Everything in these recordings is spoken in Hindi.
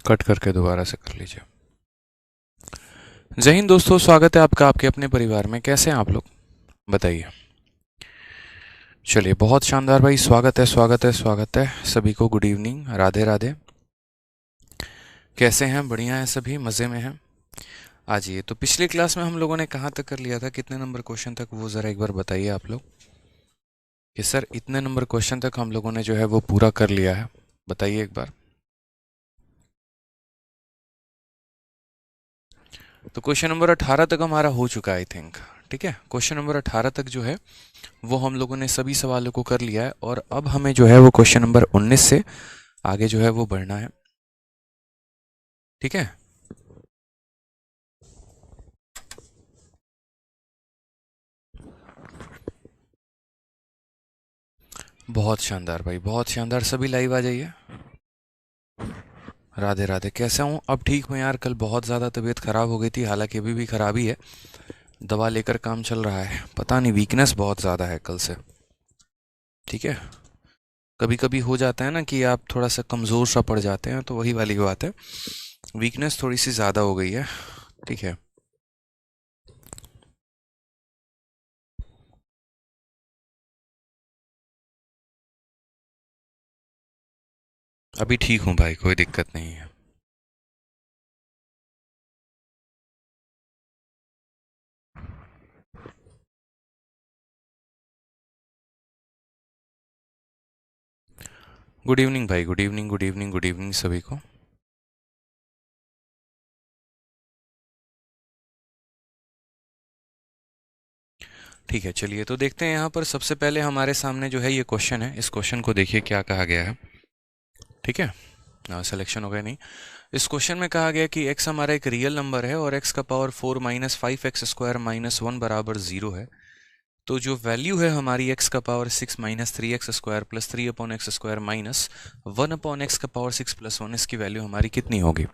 कट करके दोबारा से कर लीजिए। जय हिंद दोस्तों, स्वागत है आपका आपके अपने परिवार में। कैसे हैं आप लोग, बताइए। चलिए, बहुत शानदार भाई, स्वागत है स्वागत है स्वागत है सभी को। Good evening, Radhe Radhe. कैसे हैं? बढ़िया हैं सभी, मज़े में हैं। आ जाइए। तो पिछली क्लास में हम लोगों ने कहाँ तक कर लिया था, कितने नंबर क्वेश्चन तक, वो ज़रा एक बार बताइए आप लोग कि सर इतने नंबर क्वेश्चन तक हम लोगों ने जो है वो पूरा कर लिया है। बताइए एक बार। तो क्वेश्चन नंबर 18 तक हमारा हो चुका है आई थिंक। ठीक है, क्वेश्चन नंबर 18 तक जो है वो हम लोगों ने सभी सवालों को कर लिया है, और अब हमें जो है वो क्वेश्चन नंबर 19 से आगे जो है वो बढ़ना है। ठीक है, बहुत शानदार भाई, बहुत शानदार। सभी लाइव आ जाइए। राधे राधे। कैसा हूँ? अब ठीक हूँ यार। कल बहुत ज़्यादा तबीयत ख़राब हो गई थी, हालांकि अभी भी ख़राब ही है। दवा लेकर काम चल रहा है। पता नहीं, वीकनेस बहुत ज़्यादा है कल से। ठीक है, कभी कभी हो जाता है ना कि आप थोड़ा सा कमज़ोर सा पड़ जाते हैं, तो वही वाली बात है। वीकनेस थोड़ी सी ज़्यादा हो गई है। ठीक है, अभी ठीक हूँ भाई, कोई दिक्कत नहीं है। गुड इवनिंग भाई, good evening good evening good evening सभी को। ठीक है, चलिए तो देखते हैं। यहाँ पर सबसे पहले हमारे सामने जो है ये क्वेश्चन है। इस क्वेश्चन को देखिए क्या कहा गया है। ठीक है, सिलेक्शन हो गया नहीं। इस क्वेश्चन में कहा गया कि x हमारा एक रियल नंबर है और x का पावर 4 माइनस 5x² माइनस 1 बराबर 0 है। तो जो वैल्यू है हमारी x का power 6 minus 3x² plus 3/x² minus 1/x का पावर 6 प्लस 1, इसकी वैल्यू हमारी कितनी होगी।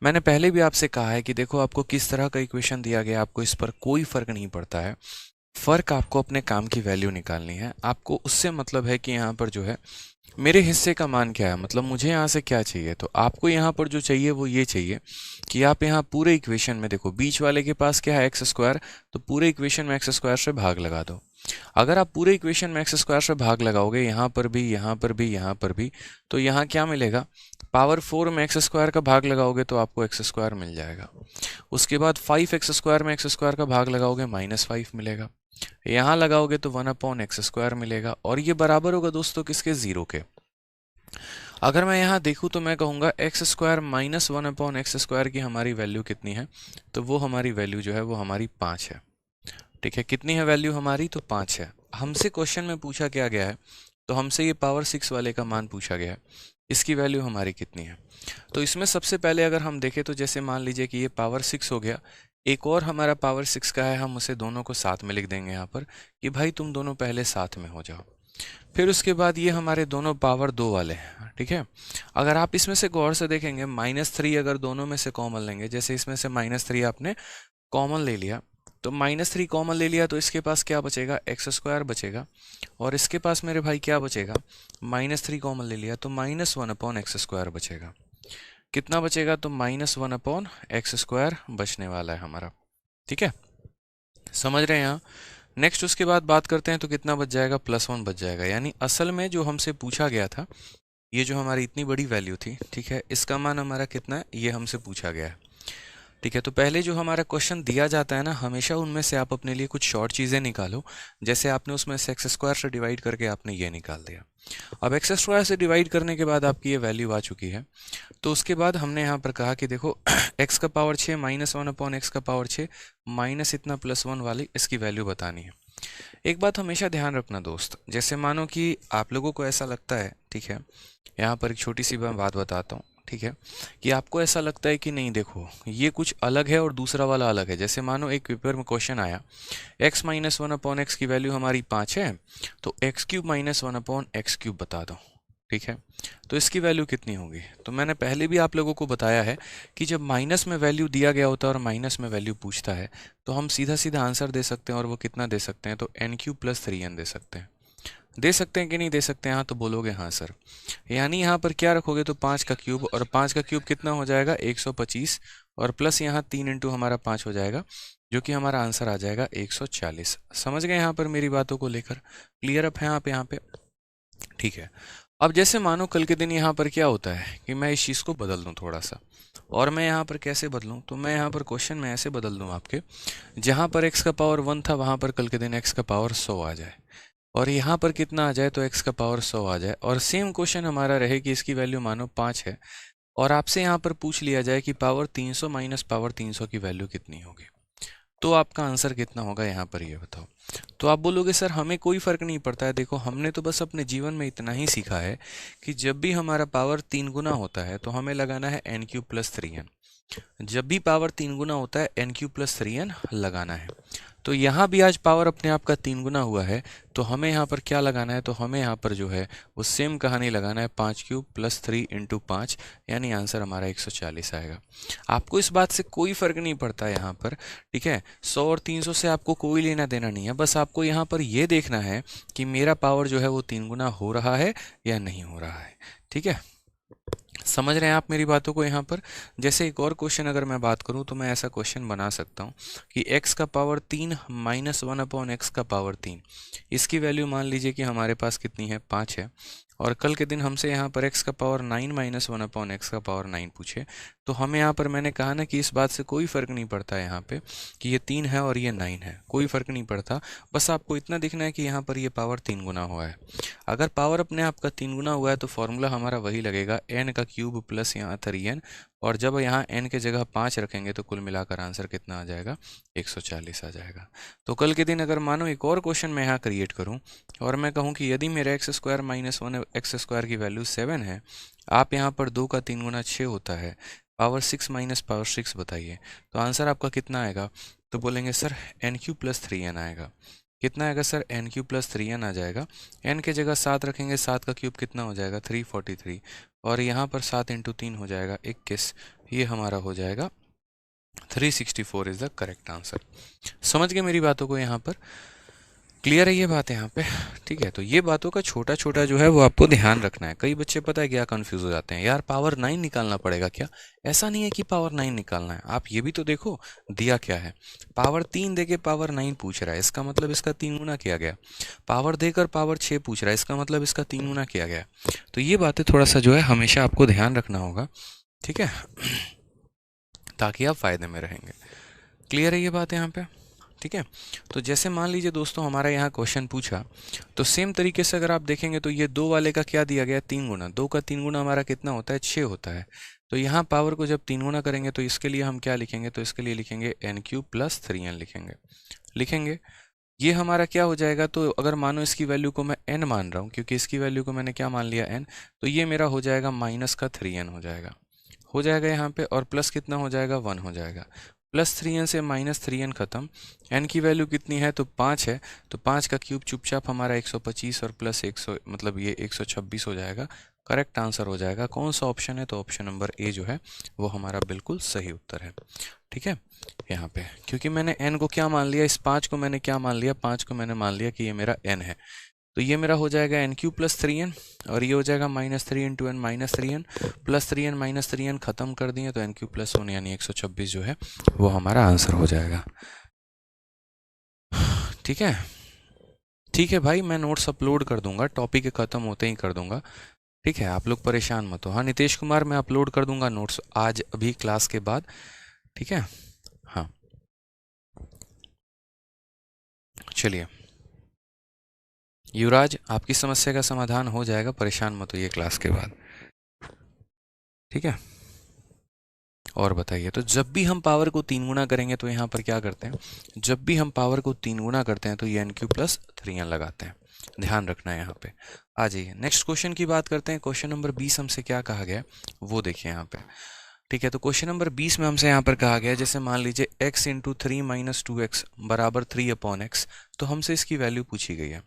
मैंने पहले भी आपसे कहा है कि देखो, आपको किस तरह का इक्वेशन दिया गया, आपको इस पर कोई फर्क नहीं पड़ता है। फर्क आपको अपने काम की वैल्यू निकालनी है। आपको उससे मतलब है कि यहाँ पर जो है मेरे हिस्से का मान क्या है, मतलब मुझे यहाँ से क्या चाहिए। तो आपको यहाँ पर जो चाहिए वो ये चाहिए कि आप यहाँ पूरे इक्वेशन में देखो, बीच वाले के पास क्या है, x²। तो पूरे इक्वेशन में x² से भाग लगा दो। अगर आप पूरे इक्वेशन में x² से भाग लगाओगे, यहाँ पर भी यहाँ पर भी यहाँ पर भी, तो यहाँ क्या मिलेगा, पावर 4 में x² का भाग लगाओगे तो आपको x² मिल जाएगा। उसके बाद 5x² में x² का भाग लगाओगे, -5 मिलेगा। यहाँ लगाओगे तो 1/x² मिलेगा, और ये बराबर होगा दोस्तों किसके, 0 के। अगर मैं यहाँ देखूँ तो मैं कहूँगा x² माइनस 1/x² की हमारी वैल्यू कितनी है। तो वो हमारी वैल्यू जो है वो हमारी 5 है। ठीक है, कितनी है वैल्यू हमारी, तो 5 है। हमसे क्वेश्चन में पूछा क्या गया है, तो हमसे ये पावर 6 वाले का मान पूछा गया है। इसकी वैल्यू हमारी कितनी है। तो इसमें सबसे पहले अगर हम देखें तो जैसे मान लीजिए कि ये पावर 6 हो गया, एक और हमारा पावर 6 का है, हम उसे दोनों को साथ में लिख देंगे यहाँ पर कि भाई तुम दोनों पहले साथ में हो जाओ। फिर उसके बाद ये हमारे दोनों पावर 2 वाले हैं। ठीक है, अगर आप इसमें से गौर से देखेंगे, -3 अगर दोनों में से कॉमन लेंगे, जैसे इसमें से -3 आपने कॉमन ले लिया, तो -3 कॉमन ले लिया तो इसके पास क्या बचेगा, x² बचेगा। और इसके पास मेरे भाई क्या बचेगा, -3 कॉमन ले लिया तो -1/x² बचेगा। कितना बचेगा, तो -1/x² बचने वाला है हमारा। ठीक है, समझ रहे हैं यहाँ। नेक्स्ट उसके बाद बात करते हैं तो कितना बच जाएगा, +1 बच जाएगा। यानी असल में जो हमसे पूछा गया था, ये जो हमारी इतनी बड़ी वैल्यू थी, ठीक है, इसका मान हमारा कितना है, ये हमसे पूछा गया है। ठीक है, तो पहले जो हमारा क्वेश्चन दिया जाता है ना, हमेशा उनमें से आप अपने लिए कुछ शॉर्ट चीज़ें निकालो। जैसे आपने उसमें से x² से डिवाइड करके आपने ये निकाल दिया। अब x² से डिवाइड करने के बाद आपकी ये वैल्यू आ चुकी है। तो उसके बाद हमने यहाँ पर कहा कि देखो x का पावर 6 माइनस 1/x का पावर 6 माइनस इतना +1 वाली इसकी वैल्यू बतानी है। एक बात हमेशा ध्यान रखना दोस्त, जैसे मानो कि आप लोगों को ऐसा लगता है, ठीक है, यहाँ पर एक छोटी सी मैं बात बताता हूँ। ठीक है, कि आपको ऐसा लगता है कि नहीं देखो ये कुछ अलग है और दूसरा वाला अलग है। जैसे मानो एक पेपर में क्वेश्चन आया, x माइनस 1/x की वैल्यू हमारी 5 है, तो x³ माइनस 1/x³ बता दो। ठीक है, तो इसकी वैल्यू कितनी होगी। तो मैंने पहले भी आप लोगों को बताया है कि जब माइनस में वैल्यू दिया गया होता है और माइनस में वैल्यू पूछता है, तो हम सीधा सीधा आंसर दे सकते हैं, और वो कितना दे सकते हैं, तो n³ + 3n दे सकते हैं। दे सकते हैं कि नहीं दे सकते हैं? हाँ तो बोलोगे हाँ सर। यानी यहाँ पर क्या रखोगे तो 5 का क्यूब, और 5 का क्यूब कितना हो जाएगा 125, और प्लस यहाँ 3 इंटू हमारा 5 हो जाएगा, जो कि हमारा आंसर आ जाएगा 140। समझ गए यहाँ पर मेरी बातों को लेकर? क्लियर अप है आप यहाँ पे? ठीक है। अब जैसे मानो कल के दिन यहाँ पर क्या होता है कि मैं इस चीज़ को बदल दूँ थोड़ा सा, और मैं यहाँ पर कैसे बदलूँ? तो मैं यहाँ पर क्वेश्चन में ऐसे बदल दूँ आपके, जहाँ पर x का पावर 1 था वहाँ पर कल के दिन x का पावर 100 आ जाए, और यहाँ पर कितना आ जाए तो x का पावर 100 आ जाए, और सेम क्वेश्चन हमारा रहे कि इसकी वैल्यू मानो 5 है, और आपसे यहाँ पर पूछ लिया जाए कि पावर 300 माइनस पावर 300 की वैल्यू कितनी होगी, तो आपका आंसर कितना होगा यहाँ पर ये बताओ। तो आप बोलोगे सर हमें कोई फर्क नहीं पड़ता है। देखो हमने तो बस अपने जीवन में इतना ही सीखा है कि जब भी हमारा पावर 3 गुना होता है तो हमें लगाना है n³ + 3n। जब भी पावर 3 गुना होता है n³ + 3n लगाना है। तो यहाँ भी आज पावर अपने आप का 3 गुना हुआ है, तो हमें यहाँ पर क्या लगाना है? तो हमें यहाँ पर जो है वो सेम कहानी लगाना है, 5³ + 3 × 5, यानी आंसर हमारा 140 आएगा। आपको इस बात से कोई फर्क नहीं पड़ता यहाँ पर, ठीक है? 100 और 300 से आपको कोई लेना देना नहीं है, बस आपको यहाँ पर ये देखना है कि मेरा पावर जो है वो 3 गुना हो रहा है या नहीं हो रहा है। ठीक है, समझ रहे हैं आप मेरी बातों को यहाँ पर? जैसे एक और क्वेश्चन अगर मैं बात करूँ तो मैं ऐसा क्वेश्चन बना सकता हूँ कि x का पावर 3 माइनस 1/x का पावर 3, इसकी वैल्यू मान लीजिए कि हमारे पास कितनी है 5 है, और कल के दिन हमसे यहाँ पर x का पावर 9 माइनस 1/x का पावर 9 पूछे, तो हमें यहाँ पर मैंने कहा ना कि इस बात से कोई फ़र्क नहीं पड़ता है यहाँ पे कि ये 3 है और ये 9 है, कोई फ़र्क नहीं पड़ता। बस आपको इतना दिखना है कि यहाँ पर ये पावर 3 गुना हुआ है। अगर पावर अपने आप का 3 गुना हुआ है तो फॉर्मूला हमारा वही लगेगा, n³ प्लस यहाँ 3n, और जब यहाँ n के जगह 5 रखेंगे तो कुल मिलाकर आंसर कितना आ जाएगा? 140 आ जाएगा। तो कल के दिन अगर मानो एक और क्वेश्चन मैं यहाँ क्रिएट करूँ और मैं कहूँ कि यदि मेरा x² माइनस 1x² की वैल्यू 7 है, आप यहाँ पर 2 का 3 गुना 6 होता है, पावर 6 माइनस पावर 6 बताइए, तो आंसर आपका कितना आएगा? तो बोलेंगे सर n³ + 3n आएगा। कितना आएगा सर? n³ + 3n आ जाएगा। n के जगह 7 रखेंगे, 7 का क्यूब कितना हो जाएगा? 343, और यहाँ पर 7 × 3 हो जाएगा 21, ये हमारा हो जाएगा 364 इज द करेक्ट आंसर। समझ गए मेरी बातों को यहाँ पर? क्लियर है ये बात यहाँ पे? ठीक है, तो ये बातों का छोटा छोटा जो है वो आपको ध्यान रखना है। कई बच्चे पता है क्या कंफ्यूज हो जाते हैं, यार पावर 9 निकालना पड़ेगा क्या? ऐसा नहीं है कि पावर 9 निकालना है, आप ये भी तो देखो दिया क्या है। पावर 3 देके पावर 9 पूछ रहा है, इसका मतलब इसका 3 गुना किया गया। पावर देकर पावर 6 पूछ रहा है, इसका मतलब इसका 3 गुना किया गया। तो ये बातें थोड़ा सा जो है हमेशा आपको ध्यान रखना होगा, ठीक है, ताकि आप फायदे में रहेंगे। क्लियर है ये बात यहाँ पे? ठीक है, तो जैसे मान लीजिए दोस्तों हमारा यहाँ क्वेश्चन पूछा, तो सेम तरीके से अगर आप देखेंगे तो ये 2 वाले का क्या दिया गया? 3 गुना। 2 का 3 गुना हमारा कितना होता है? 6 होता है। तो यहाँ पावर को जब 3 गुना करेंगे तो इसके लिए हम क्या लिखेंगे? तो इसके लिए लिखेंगे n³ + 3n लिखेंगे। ये हमारा क्या हो जाएगा? तो अगर मानो इसकी वैल्यू को मैं n मान रहा हूँ, क्योंकि इसकी वैल्यू को मैंने क्या मान लिया? n, तो ये मेरा हो जाएगा -3n हो जाएगा यहाँ पे, और प्लस कितना हो जाएगा? 1 हो जाएगा। +3n से -3n खत्म। n की वैल्यू कितनी है? तो 5 है, तो 5 का क्यूब चुपचाप हमारा 125, और प्लस 100 मतलब ये 126 हो जाएगा। करेक्ट आंसर हो जाएगा। कौन सा ऑप्शन है? तो ऑप्शन नंबर ए जो है वो हमारा बिल्कुल सही उत्तर है। ठीक है, यहाँ पे क्योंकि मैंने n को क्या मान लिया? इस 5 को मैंने क्या मान लिया? 5 को मैंने मान लिया कि ये मेरा n है, तो ये मेरा हो जाएगा n³ + 3n, और ये हो जाएगा -3 × n -3n +3n -3n खत्म कर दिए, तो n³ + 1 यानी 126 जो है वो हमारा आंसर हो जाएगा। ठीक है, ठीक है भाई, मैं नोट्स अपलोड कर दूंगा, टॉपिक खत्म होते ही कर दूंगा। ठीक है, आप लोग परेशान मत हो। हाँ नितेश कुमार, मैं अपलोड कर दूंगा नोट्स आज अभी क्लास के बाद। ठीक है, हाँ चलिए युवराज, आपकी समस्या का समाधान हो जाएगा, परेशान मत होइए क्लास के बाद। ठीक है, और बताइए, तो जब भी हम पावर को 3 गुना करेंगे तो यहाँ पर क्या करते हैं? जब भी हम पावर को 3 गुना करते हैं तो ये n³ + 3n लगाते हैं, ध्यान रखना है यहाँ पे। आ जाइए नेक्स्ट क्वेश्चन की बात करते हैं। क्वेश्चन नंबर 20 हमसे क्या कहा गया वो देखिए यहाँ पे। ठीक है, तो क्वेश्चन नंबर 20 में हमसे यहाँ पर कहा गया, जैसे मान लीजिए x × 3 - 2x = 3/x, तो हमसे इसकी वैल्यू पूछी गई है।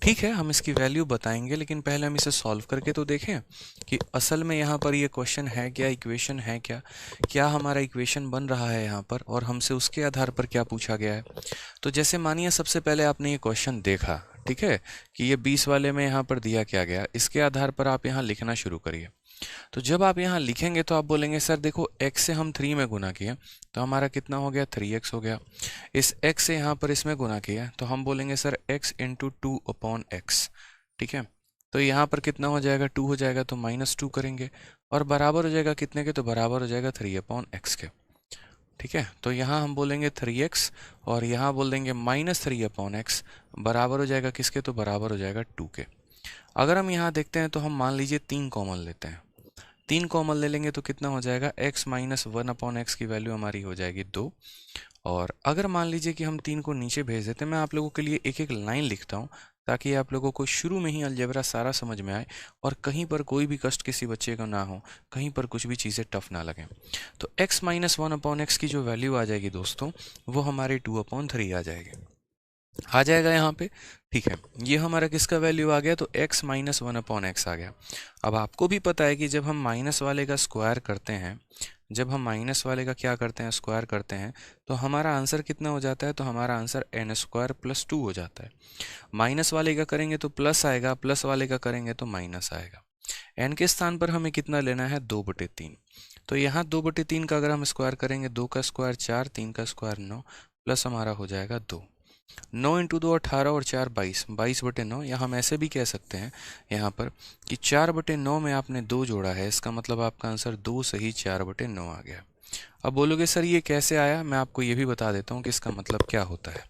ठीक है, हम इसकी वैल्यू बताएंगे, लेकिन पहले हम इसे सॉल्व करके तो देखें कि असल में यहाँ पर ये क्वेश्चन है क्या, इक्वेशन है क्या, क्या हमारा इक्वेशन बन रहा है यहाँ पर, और हमसे उसके आधार पर क्या पूछा गया है। तो जैसे मानिए सबसे पहले आपने ये क्वेश्चन देखा, ठीक है, कि ये 20 वाले में यहाँ पर दिया क्या गया, इसके आधार पर आप यहाँ लिखना शुरू करिए। तो जब आप यहाँ लिखेंगे तो आप बोलेंगे सर देखो x से हम 3 में गुना किया तो हमारा कितना हो गया, 3x हो गया। इस x से यहाँ पर इसमें गुना किया तो हम बोलेंगे सर x इंटू 2/x। ठीक है, तो यहाँ पर कितना हो जाएगा, 2 हो जाएगा तो -2 करेंगे और बराबर हो जाएगा कितने के, तो बराबर हो जाएगा 3/x के। ठीक है, तो यहाँ हम बोलेंगे 3x और यहाँ बोल देंगे -3/x, बराबर हो जाएगा किसके, तो बराबर हो जाएगा 2 के। अगर हम यहाँ देखते हैं तो हम मान लीजिए 3 कॉमन लेते हैं, 3 कॉमन ले लेंगे तो कितना हो जाएगा, x - 1/x की वैल्यू हमारी हो जाएगी 2। और अगर मान लीजिए कि हम 3 को नीचे भेज देते हैं, मैं आप लोगों के लिए एक एक लाइन लिखता हूँ ताकि आप लोगों को शुरू में ही अलजेब्रा सारा समझ में आए और कहीं पर कोई भी कष्ट किसी बच्चे का ना हो, कहीं पर कुछ भी चीज़ें टफ ना लगें। तो x - 1/x की जो वैल्यू आ जाएगी दोस्तों, वो हमारी 2/3 आ जाएगी, आ जाएगा यहाँ पे। ठीक है, ये हमारा किसका वैल्यू आ गया, तो x - 1/x आ गया। अब आपको भी पता है कि जब हम माइनस वाले का स्क्वायर करते हैं, जब हम माइनस वाले का क्या करते हैं, स्क्वायर करते हैं, तो हमारा आंसर कितना हो जाता है, तो हमारा आंसर n² + 2 हो जाता है। माइनस वाले का करेंगे तो प्लस आएगा, प्लस वाले का करेंगे तो माइनस आएगा। n के स्थान पर हमें कितना लेना है, 2/3। तो यहाँ 2/3 का अगर हम स्क्वायर करेंगे, 2 का स्क्वायर 4, 3 का स्क्वायर 9, प्लस हमारा हो जाएगा 2। 9 × 2 18 और 4 22, 22/9। या हम ऐसे भी कह सकते हैं यहाँ पर कि 4/9 में आपने 2 जोड़ा है, इसका मतलब आपका आंसर 2 सही 4/9 आ गया। अब बोलोगे सर ये कैसे आया, मैं आपको ये भी बता देता हूँ कि इसका मतलब क्या होता है।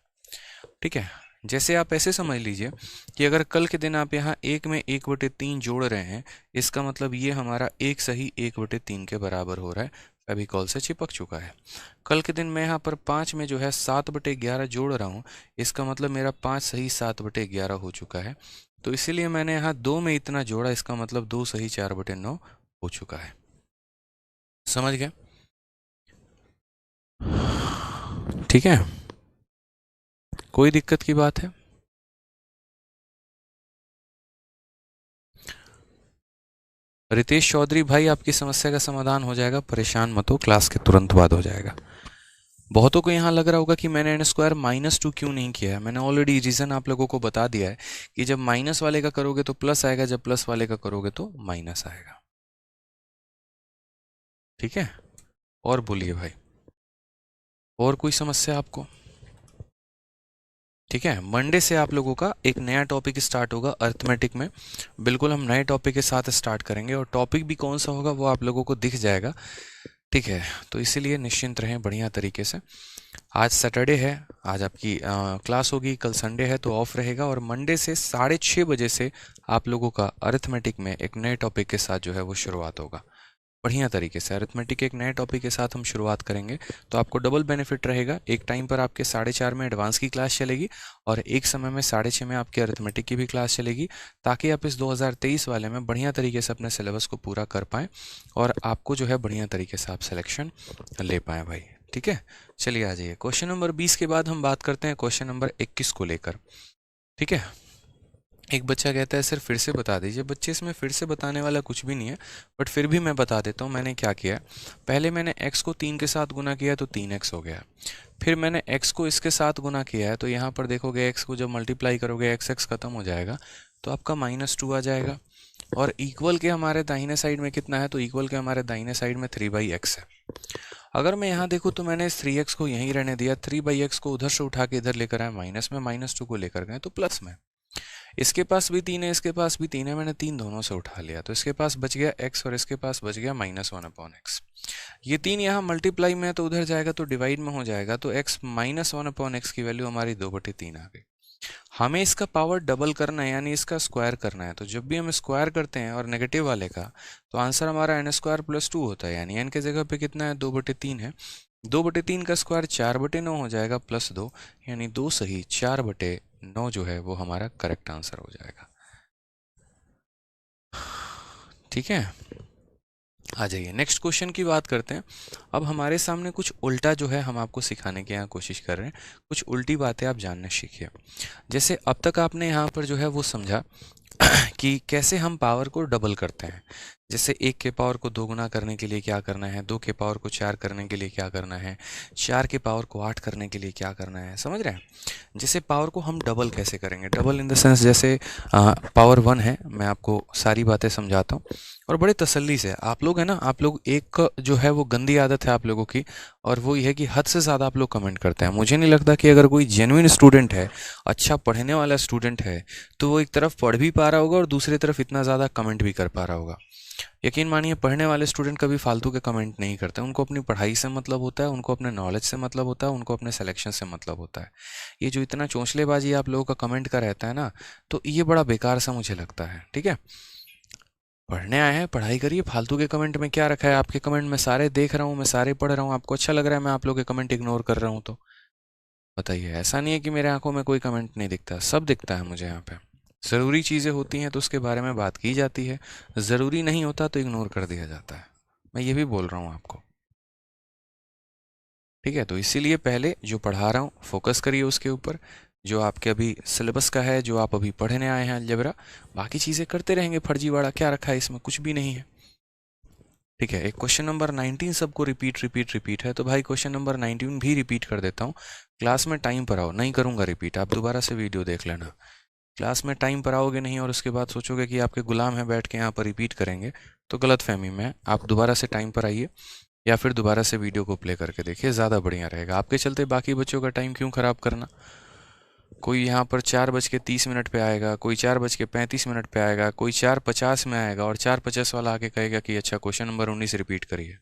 ठीक है, जैसे आप ऐसे समझ लीजिए कि अगर कल के दिन आप यहाँ 1 में 1/3 जोड़ रहे हैं, इसका मतलब ये हमारा 1 सही 1/3 के बराबर हो रहा है, फेविकॉल से चिपक चुका है। कल के दिन मैं यहाँ पर 5 में जो है 7/11 जोड़ रहा हूँ, इसका मतलब मेरा 5 सही 7/11 हो चुका है। तो इसीलिए मैंने यहाँ 2 में इतना जोड़ा, इसका मतलब 2 सही 4/9 हो चुका है। समझ गए? ठीक है, कोई दिक्कत की बात है? रितेश चौधरी भाई, आपकी समस्या का समाधान हो जाएगा, परेशान मत हो, क्लास के तुरंत बाद हो जाएगा। बहुतों को यहाँ लग रहा होगा कि मैंने n² -2 क्यों नहीं किया है। मैंने ऑलरेडी रीज़न आप लोगों को बता दिया है कि जब माइनस वाले का करोगे तो प्लस आएगा, जब प्लस वाले का करोगे तो माइनस आएगा। ठीक है, और बोलिए भाई, और कोई समस्या आपको? ठीक है, मंडे से आप लोगों का एक नया टॉपिक स्टार्ट होगा अर्थमेटिक में। बिल्कुल हम नए टॉपिक के साथ स्टार्ट करेंगे और टॉपिक भी कौन सा होगा वो आप लोगों को दिख जाएगा। ठीक है, तो इसीलिए निश्चिंत रहें बढ़िया तरीके से। आज सैटरडे है, आज आपकी क्लास होगी, कल संडे है तो ऑफ रहेगा और मंडे से 6:30 बजे से आप लोगों का अरिथमेटिक में एक नए टॉपिक के साथ जो है वो शुरुआत होगा। बढ़िया तरीके से अरिथमेटिक के एक नए टॉपिक के साथ हम शुरुआत करेंगे, तो आपको डबल बेनिफिट रहेगा। एक टाइम पर आपके 4:30 में एडवांस की क्लास चलेगी और एक समय में 6:30 में आपकी अरिथमेटिक की भी क्लास चलेगी, ताकि आप इस 2023 वाले में बढ़िया तरीके से अपने सिलेबस को पूरा कर पाएँ और आपको जो है बढ़िया तरीके से आप सिलेक्शन ले पाएँ भाई। ठीक है, चलिए आ जाइए। क्वेश्चन नंबर 20 के बाद हम बात करते हैं क्वेश्चन नंबर 21 को लेकर। ठीक है, एक बच्चा कहता है सर फिर से बता दीजिए। बच्चे इसमें फिर से बताने वाला कुछ भी नहीं है, बट फिर भी मैं बता देता हूँ मैंने क्या किया। पहले मैंने x को 3 के साथ गुना किया तो 3x हो गया। फिर मैंने x को इसके साथ गुना किया है, तो यहाँ पर देखोगे x को जब मल्टीप्लाई करोगे x खत्म हो जाएगा तो आपका -2 आ जाएगा। और इक्वल के हमारे दाहिने साइड में कितना है, तो इक्वल के हमारे दाहिने साइड में 3/x है। अगर मैं यहाँ देखूँ तो मैंने इस 3x को यहीं रहने दिया, 3/x को उधर से उठा के इधर लेकर आए माइनस में, -2 को लेकर गए तो प्लस में। इसके पास भी 3 है, इसके पास भी 3 है, मैंने 3 दोनों से उठा लिया तो इसके पास बच गया x और इसके पास बच गया -1/x। ये 3 यहाँ मल्टीप्लाई में है तो उधर जाएगा तो डिवाइड में हो जाएगा, तो x - 1/x की वैल्यू हमारी 2/3 आ गई। हमें इसका पावर डबल करना है, यानी इसका स्क्वायर करना है। तो जब भी हम स्क्वायर करते हैं और नेगेटिव वाले का, तो आंसर हमारा n² + 2 होता है, यानी n के जगह पे कितना है, 2/3 है। 2/3 का स्क्वायर 4/9 हो जाएगा +2, यानी 2 सही 4/9 जो है वो हमारा करेक्ट आंसर हो जाएगा। ठीक है, आ जाइए नेक्स्ट क्वेश्चन की बात करते हैं। अब हमारे सामने कुछ उल्टा जो है हम आपको सिखाने की यहाँ कोशिश कर रहे हैं, कुछ उल्टी बातें आप जानना सीखिए। जैसे अब तक आपने यहाँ पर जो है वो समझा कि कैसे हम पावर को डबल करते हैं। जैसे 1 के पावर को 2 गुना करने के लिए क्या करना है, 2 के पावर को 4 करने के लिए क्या करना है, 4 के पावर को 8 करने के लिए क्या करना है, समझ रहे हैं। जैसे पावर को हम डबल कैसे करेंगे, डबल इन द सेंस जैसे पावर 1 है, मैं आपको सारी बातें समझाता हूँ और बड़े तसल्ली से। आप लोग है ना, आप लोग एक जो है वो गंदी आदत है आप लोगों की, और वो ये है कि हद से ज़्यादा आप लोग कमेंट करते हैं। मुझे नहीं लगता कि अगर कोई जेन्युइन स्टूडेंट है, अच्छा पढ़ने वाला स्टूडेंट है, तो वो एक तरफ पढ़ भी पा रहा होगा और दूसरी तरफ इतना ज़्यादा कमेंट भी कर पा रहा होगा। यकीन मानिए पढ़ने वाले स्टूडेंट कभी फालतू के कमेंट नहीं करते, उनको अपनी पढ़ाई से मतलब होता है, उनको अपने नॉलेज से मतलब होता है, उनको अपने सिलेक्शन से मतलब होता है। ये जो इतना चोंचलेबाजी आप लोगों का कमेंट का रहता है ना, तो ये बड़ा बेकार सा मुझे लगता है। ठीक है, पढ़ने आए हैं, पढ़ाई करिए, फालतू के कमेंट में क्या रखा है। आपके कमेंट मैं सारे देख रहा हूँ, मैं सारे पढ़ रहा हूँ, आपको अच्छा लग रहा है मैं आप लोगों के कमेंट इग्नोर कर रहा हूँ तो बताइए। ऐसा नहीं है कि मेरे आंखों में कोई कमेंट नहीं दिखता, सब दिखता है मुझे यहाँ पे। ज़रूरी चीज़ें होती हैं तो उसके बारे में बात की जाती है, ज़रूरी नहीं होता तो इग्नोर कर दिया जाता है। मैं ये भी बोल रहा हूँ आपको। ठीक है, तो इसीलिए पहले जो पढ़ा रहा हूँ फोकस करिए उसके ऊपर, जो आपके अभी सिलेबस का है, जो आप अभी पढ़ने आए हैं अलजेब्रा। बाकी चीज़ें करते रहेंगे, फर्जीवाड़ा क्या रखा है इसमें, कुछ भी नहीं है। ठीक है, एक क्वेश्चन नंबर 19 सबको रिपीट रिपीट रिपीट है, तो भाई क्वेश्चन नंबर 19 भी रिपीट कर देता हूँ। क्लास में टाइम पर आओ, नहीं करूँगा रिपीट, आप दोबारा से वीडियो देख लेना। क्लास में टाइम पर आओगे नहीं और उसके बाद सोचोगे कि आपके गुलाम हैं बैठ के यहाँ पर रिपीट करेंगे, तो गलत फहमी में। आप दोबारा से टाइम पर आइए या फिर दोबारा से वीडियो को प्ले करके देखिए, ज़्यादा बढ़िया रहेगा। आपके चलते बाकी बच्चों का टाइम क्यों ख़राब करना। कोई यहाँ पर 4:30 पे आएगा, कोई 4:35 पे आएगा, कोई 4:50 में आएगा और 4:50 वाला आके कहेगा कि अच्छा क्वेश्चन नंबर 19 रिपीट करिए।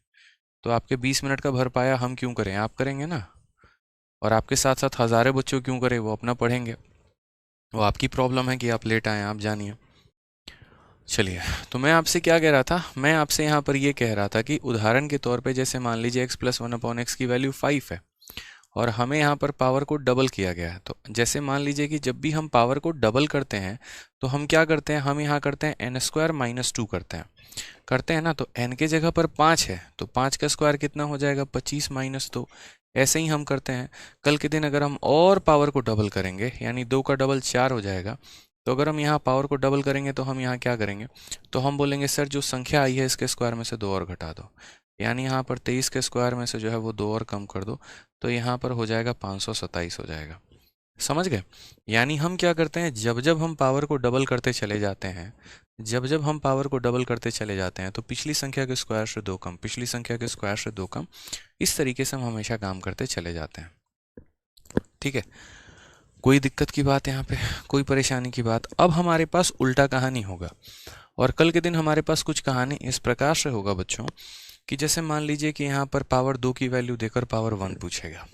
तो आपके 20 मिनट का भरपाया हम क्यों करें, आप करेंगे ना। और आपके साथ साथ हज़ारों बच्चों क्यों करें, वो अपना पढ़ेंगे। वो आपकी प्रॉब्लम है कि आप लेट आए, आप जानिए। चलिए, तो मैं आपसे क्या कह रहा था, मैं आपसे यहाँ पर ये कह रहा था कि उदाहरण के तौर पे जैसे मान लीजिए x+1/x की वैल्यू 5 है और हमें यहाँ पर पावर को डबल किया गया है। तो जैसे मान लीजिए कि जब भी हम पावर को डबल करते हैं तो हम क्या करते हैं, हम यहाँ करते हैं n² - 2 करते हैं ना। तो n के जगह पर 5 है तो 5 का स्क्वायर कितना हो जाएगा, 25 - 2। ऐसे ही हम करते हैं। कल के दिन अगर हम और पावर को डबल करेंगे, यानी 2 का डबल 4 हो जाएगा। तो अगर हम यहाँ पावर को डबल करेंगे तो हम यहाँ क्या करेंगे, तो हम बोलेंगे सर जो संख्या आई है इसके स्क्वायर में से 2 और घटा दो, यानी यहाँ पर 23 के स्क्वायर में से जो है वो 2 और कम कर दो, तो यहाँ पर हो जाएगा 527 हो जाएगा। समझ गए। यानी हम क्या करते हैं, जब जब हम पावर को डबल करते चले जाते हैं, जब जब हम पावर को डबल करते चले जाते हैं तो पिछली संख्या के स्क्वायर से 2 कम, पिछली संख्या के स्क्वायर से 2 कम, इस तरीके से हम हमेशा काम करते चले जाते हैं। ठीक है, कोई दिक्कत की बात यहाँ पे, कोई परेशानी की बात। अब हमारे पास उल्टा कहानी होगा और कल के दिन हमारे पास कुछ कहानी इस प्रकार से होगा बच्चों कि जैसे मान लीजिए कि यहाँ पर पावर 2 की वैल्यू देकर पावर 1 पूछेगा।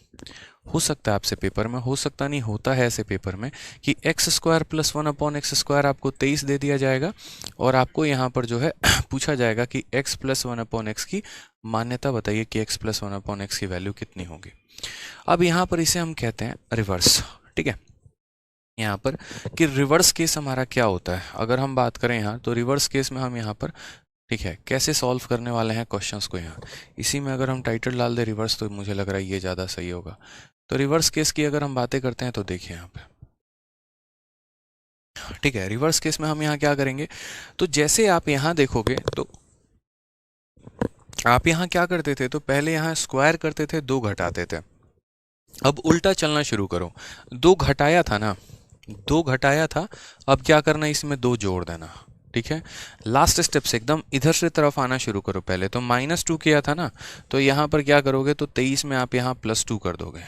हो सकता है आपसे पेपर में, हो सकता नहीं, होता है ऐसे पेपर में कि x² + 1/x² आपको 23 दे दिया जाएगा और आपको यहाँ पर जो है पूछा जाएगा कि x + 1/x की मान्यता बताइए कि x + 1/x की वैल्यू कितनी होगी। अब यहाँ पर इसे हम कहते हैं रिवर्स। ठीक है, यहाँ पर कि रिवर्स केस हमारा क्या होता है, अगर हम बात करें यहाँ तो रिवर्स केस में हम यहाँ पर, ठीक है, कैसे सॉल्व करने वाले हैं क्वेश्चंस को। यहाँ इसी में अगर हम टाइटल डाल दे रिवर्स तो मुझे लग रहा है ये ज़्यादा सही होगा। तो रिवर्स केस की अगर हम बातें करते हैं तो देखिए यहाँ पे, ठीक है, रिवर्स केस में हम यहाँ क्या करेंगे, तो जैसे आप यहाँ देखोगे तो आप यहाँ क्या करते थे, तो पहले यहाँ स्क्वायर करते थे, 2 घटाते थे। अब उल्टा चलना शुरू करो, 2 घटाया था ना, 2 घटाया था, अब क्या करना है, इसमें 2 जोड़ देना। ठीक है, लास्ट स्टेप से एकदम इधर से तरफ आना शुरू करो। पहले तो -2 किया था ना, तो यहाँ पर क्या करोगे, तो 23 में आप यहाँ +2 कर दोगे।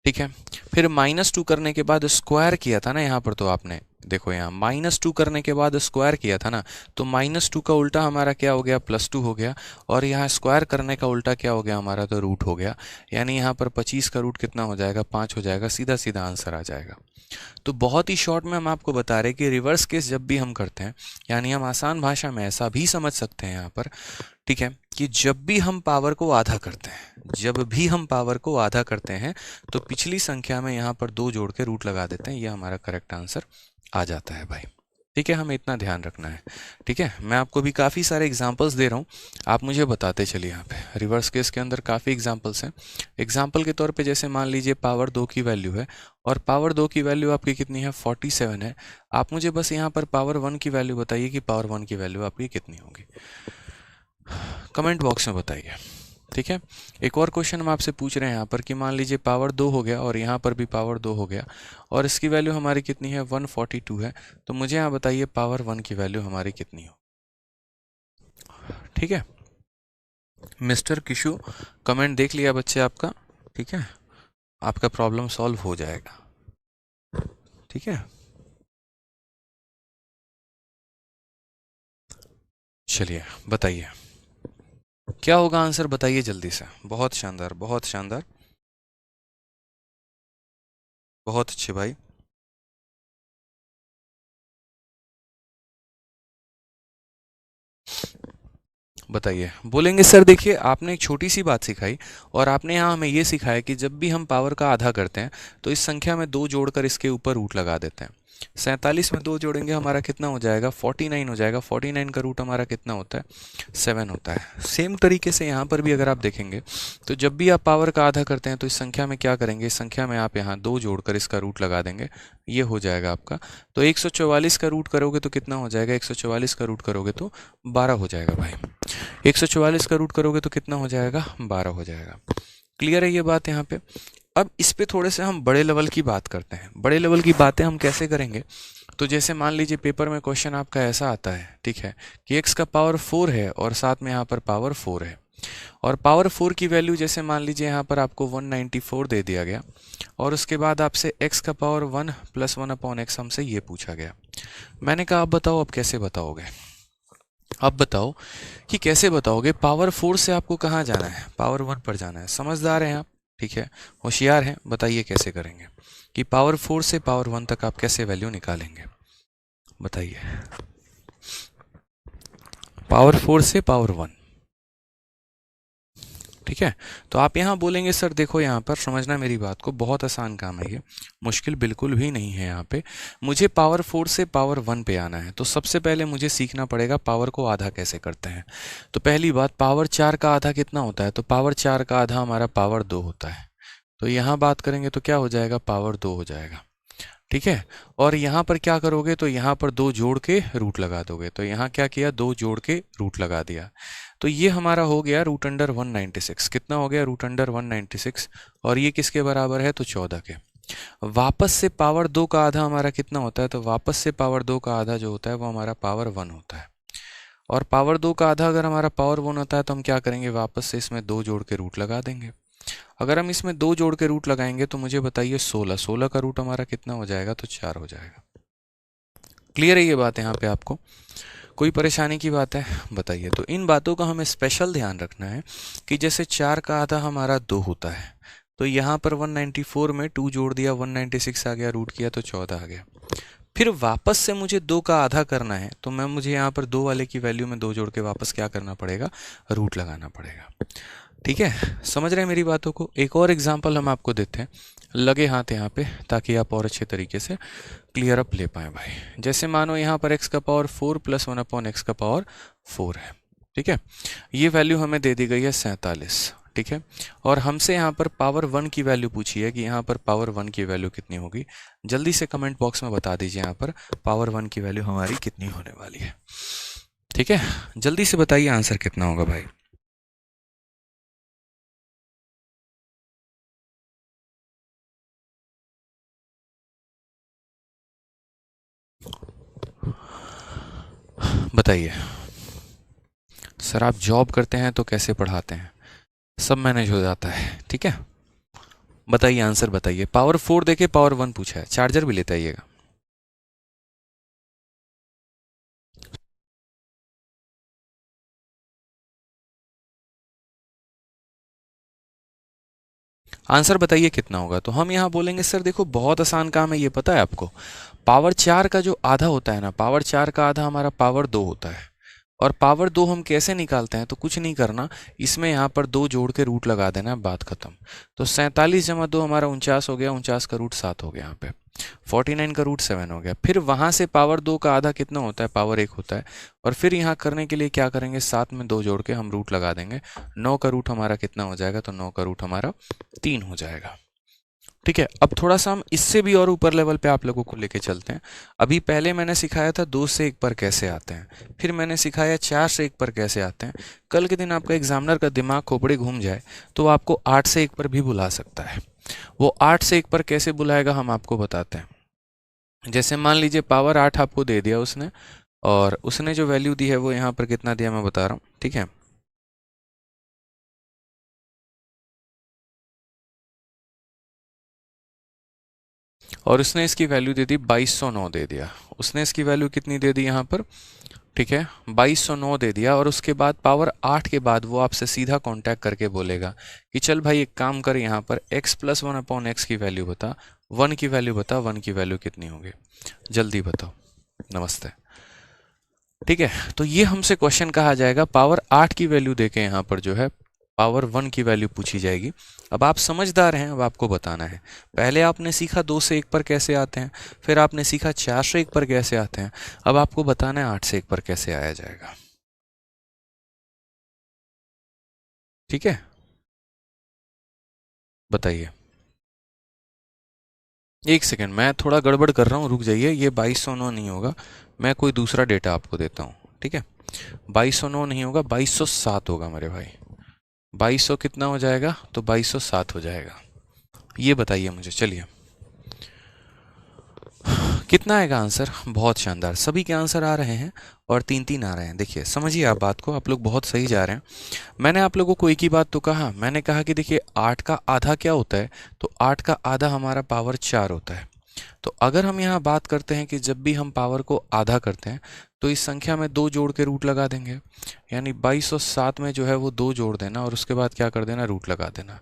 ठीक है, फिर -2 करने के बाद स्क्वायर किया था ना यहाँ पर, तो आपने देखो यहाँ -2 करने के बाद स्क्वायर किया था ना, तो -2 का उल्टा हमारा क्या हो गया, +2 हो गया, और यहाँ स्क्वायर करने का उल्टा क्या हो गया हमारा, तो रूट हो गया। यानी यहाँ पर 25 का रूट कितना हो जाएगा, 5 हो जाएगा, सीधा सीधा आंसर आ जाएगा। तो बहुत ही शॉर्ट में हम आपको बता रहे हैं कि रिवर्स केस जब भी हम करते हैं, यानी हम आसान भाषा में ऐसा भी समझ सकते हैं यहाँ पर, ठीक है, कि जब भी हम पावर को आधा करते हैं, जब भी हम पावर को आधा करते हैं तो पिछली संख्या में यहाँ पर 2 जोड़ के रूट लगा देते हैं, ये हमारा करेक्ट आंसर आ जाता है भाई। ठीक है, हमें इतना ध्यान रखना है। ठीक है, मैं आपको भी काफ़ी सारे एग्जांपल्स दे रहा हूँ, आप मुझे बताते चलिए। यहाँ पे रिवर्स केस के अंदर काफ़ी एग्जांपल्स हैं। एग्जांपल के तौर पे जैसे मान लीजिए पावर 2 की वैल्यू है और पावर 2 की वैल्यू आपकी कितनी है, 47 है। आप मुझे बस यहाँ पर पावर 1 की वैल्यू बताइए कि पावर 1 की वैल्यू आपकी कितनी होगी, कमेंट बॉक्स में बताइए। ठीक है, एक और क्वेश्चन हम आपसे पूछ रहे हैं यहाँ पर कि मान लीजिए पावर 2 हो गया और यहाँ पर भी पावर 2 हो गया और इसकी वैल्यू हमारी कितनी है, 142 है। तो मुझे यहाँ बताइए पावर 1 की वैल्यू हमारी कितनी हो। ठीक है, मिस्टर किशु कमेंट देख लिया बच्चे आपका। ठीक है, आपका प्रॉब्लम सॉल्व हो जाएगा। ठीक है, चलिए बताइए क्या होगा आंसर, बताइए जल्दी से। बहुत शानदार, बहुत शानदार, बहुत अच्छे भाई। बताइए, बोलेंगे सर देखिए आपने एक छोटी सी बात सिखाई और आपने यहाँ हमें ये सिखाया कि जब भी हम पावर का आधा करते हैं तो इस संख्या में 2 जोड़कर इसके ऊपर रूट लगा देते हैं। 47 में 2 जोड़ेंगे हमारा कितना हो जाएगा, 49 हो जाएगा। 49 का रूट हमारा कितना होता है, 7 होता है। सेम तरीके से यहाँ पर भी अगर आप देखेंगे तो जब भी आप पावर का आधा करते हैं तो इस संख्या में क्या करेंगे, इस संख्या में आप यहाँ 2 जोड़कर इसका रूट लगा देंगे, ये हो जाएगा आपका। तो 144 का रूट करोगे तो कितना हो जाएगा, 144 का रूट करोगे तो 12 हो जाएगा भाई। 144 का रूट करोगे तो कितना हो जाएगा, 12 हो जाएगा। क्लियर है ये बात यहाँ पे। अब इस पे थोड़े से हम बड़े लेवल की बात करते हैं। बड़े लेवल की बातें हम कैसे करेंगे, तो जैसे मान लीजिए पेपर में क्वेश्चन आपका ऐसा आता है, ठीक है, कि x का पावर 4 है और साथ में यहाँ पर पावर 4 है और पावर 4 की वैल्यू जैसे मान लीजिए यहाँ पर आपको 194 दे दिया गया और उसके बाद आपसे x का पावर 1 + 1/x हमसे ये पूछा गया। मैंने कहा आप बताओ अब कैसे बताओगे। अब बताओ कि कैसे बताओगे। पावर 4 से आपको कहाँ जाना है, पावर 1 पर जाना है। समझदार हैं आप, ठीक है, होशियार हैं। बताइए कैसे करेंगे कि पावर 4 से पावर 1 तक आप कैसे वैल्यू निकालेंगे, बताइए। पावर 4 से पावर 1, ठीक है। तो आप यहाँ बोलेंगे सर देखो यहाँ पर समझना मेरी बात को, बहुत आसान काम है ये, मुश्किल बिल्कुल भी नहीं है। यहाँ पे मुझे पावर 4 से पावर 1 पे आना है तो सबसे पहले मुझे सीखना पड़ेगा पावर को आधा कैसे करते हैं। तो पहली बात, पावर 4 का आधा कितना होता है, तो पावर 4 का आधा हमारा पावर 2 होता है। तो यहाँ बात करेंगे तो क्या हो जाएगा, पावर 2 हो जाएगा। ठीक है, और यहाँ पर क्या करोगे, तो यहाँ पर 2 जोड़ के रूट लगा दोगे। तो यहाँ क्या किया, 2 जोड़ के रूट लगा दिया। तो ये हमारा हो गया √196। कितना हो गया, √196। और ये किसके बराबर है, तो 14 के। वापस से पावर 2 का आधा हमारा कितना होता है, तो वापस से पावर 2 का आधा जो होता है वो हमारा पावर 1 होता है। और पावर 2 का आधा अगर हमारा पावर 1 होता है तो हम क्या करेंगे, वापस से इसमें 2 जोड़ के रूट लगा देंगे। अगर हम इसमें 2 जोड़ के रूट लगाएंगे तो मुझे बताइए 16 का रूट हमारा कितना हो जाएगा, तो 4 हो जाएगा। क्लियर है ये बात यहाँ पे आपको, कोई परेशानी की बात है, बताइए। तो इन बातों का हमें स्पेशल ध्यान रखना है कि जैसे 4 का आधा हमारा 2 होता है तो यहाँ पर 194 में 2 जोड़ दिया, 196 आ गया, रूट किया तो 14 आ गया। फिर वापस से मुझे 2 का आधा करना है तो मुझे यहाँ पर 2 वाले की वैल्यू में 2 जोड़ के वापस क्या करना पड़ेगा, रूट लगाना पड़ेगा। ठीक है, समझ रहे हैं मेरी बातों को। एक और एग्जांपल हम आपको देते हैं, लगे हाथ यहाँ पे, ताकि आप और अच्छे तरीके से क्लियर अप ले पाए भाई। जैसे मानो यहाँ पर x का पावर 4 + 1/x का पावर 4 है। ठीक है, ये वैल्यू हमें दे दी गई है 47। ठीक है, और हमसे यहाँ पर पावर 1 की वैल्यू पूछी है कि यहाँ पर पावर 1 की वैल्यू कितनी होगी। जल्दी से कमेंट बॉक्स में बता दीजिए यहाँ पर पावर 1 की वैल्यू हमारी कितनी होने वाली है। ठीक है, जल्दी से बताइए आंसर कितना होगा भाई। बताइए सर, आप जॉब करते हैं तो कैसे पढ़ाते हैं, सब मैनेज हो जाता है। ठीक है, बताइए आंसर बताइए। पावर 4 देके पावर 1 पूछा है, चार्जर भी लेते आइएगा। आंसर बताइए कितना होगा। तो हम यहाँ बोलेंगे सर देखो बहुत आसान काम है, ये पता है आपको। पावर 4 का जो आधा होता है ना, पावर 4 का आधा हमारा पावर 2 होता है और पावर 2 हम कैसे निकालते हैं, तो कुछ नहीं करना, इसमें यहाँ पर 2 जोड़ के रूट लगा देना है, बात खत्म। तो 47 जमा 2 हमारा 49 हो गया, 49 का रूट 7 हो गया यहाँ पे, 49 का रूट 7 हो गया। फिर वहाँ से पावर 2 का आधा कितना होता है, पावर 1 होता है। और फिर यहाँ करने के लिए क्या करेंगे, 7 में 2 जोड़ के हम रूट लगा देंगे, 9 का रूट हमारा कितना हो जाएगा, तो 9 का रूट हमारा 3 हो जाएगा। ठीक है, अब थोड़ा सा हम इससे भी और ऊपर लेवल पे आप लोगों को लेके चलते हैं। अभी पहले मैंने सिखाया था 2 से 1 पर कैसे आते हैं, फिर मैंने सिखाया 4 से 1 पर कैसे आते हैं। कल के दिन आपका एग्जामिनर का दिमाग खोपड़े घूम जाए तो वो आपको 8 से 1 पर भी बुला सकता है। वो 8 से 1 पर कैसे बुलाएगा हम आपको बताते हैं। जैसे मान लीजिए पावर 8 आपको दे दिया उसने, और उसने जो वैल्यू दी है वो यहाँ पर कितना दिया मैं बता रहा हूँ, ठीक है। और उसने इसकी वैल्यू दे दी 2209 दे दिया, उसने इसकी वैल्यू कितनी दे दी यहाँ पर, ठीक है 2209 दे दिया। और उसके बाद पावर 8 के बाद वो आपसे सीधा कांटेक्ट करके बोलेगा कि चल भाई एक काम कर, यहाँ पर x प्लस 1/x की वैल्यू बता, 1 की वैल्यू बता, 1 की वैल्यू कितनी होगी, जल्दी बताओ, नमस्ते। ठीक है, तो ये हमसे क्वेश्चन कहा जाएगा, पावर 8 की वैल्यू देके यहाँ पर जो है पावर 1 की वैल्यू पूछी जाएगी। अब आप समझदार हैं, अब आपको बताना है। पहले आपने सीखा 2 से 1 पर कैसे आते हैं, फिर आपने सीखा 4 से 1 पर कैसे आते हैं, अब आपको बताना है 8 से 1 पर कैसे आया जाएगा। ठीक है, बताइए। एक सेकेंड, मैं थोड़ा गड़बड़ कर रहा हूँ, रुक जाइए। ये 2209 नहीं होगा, मैं कोई दूसरा डेटा आपको देता हूँ, ठीक है। 2209 नहीं होगा, 2207 होगा मेरे भाई। 2200 कितना हो जाएगा, तो 2207 हो जाएगा। ये बताइए मुझे, चलिए कितना आएगा आंसर। बहुत शानदार, सभी के आंसर आ रहे हैं और 3-3 आ रहे हैं। देखिए समझिए आप बात को, आप लोग बहुत सही जा रहे हैं। मैंने आप लोगों को एक ही बात तो कहा, मैंने कहा कि देखिए 8 का आधा क्या होता है, तो 8 का आधा हमारा पावर 4 होता है। तो अगर हम यहाँ बात करते हैं कि जब भी हम पावर को आधा करते हैं तो इस संख्या में 2 जोड़ के रूट लगा देंगे, यानी 2207 में जो है वो 2 जोड़ देना और उसके बाद क्या कर देना, रूट लगा देना।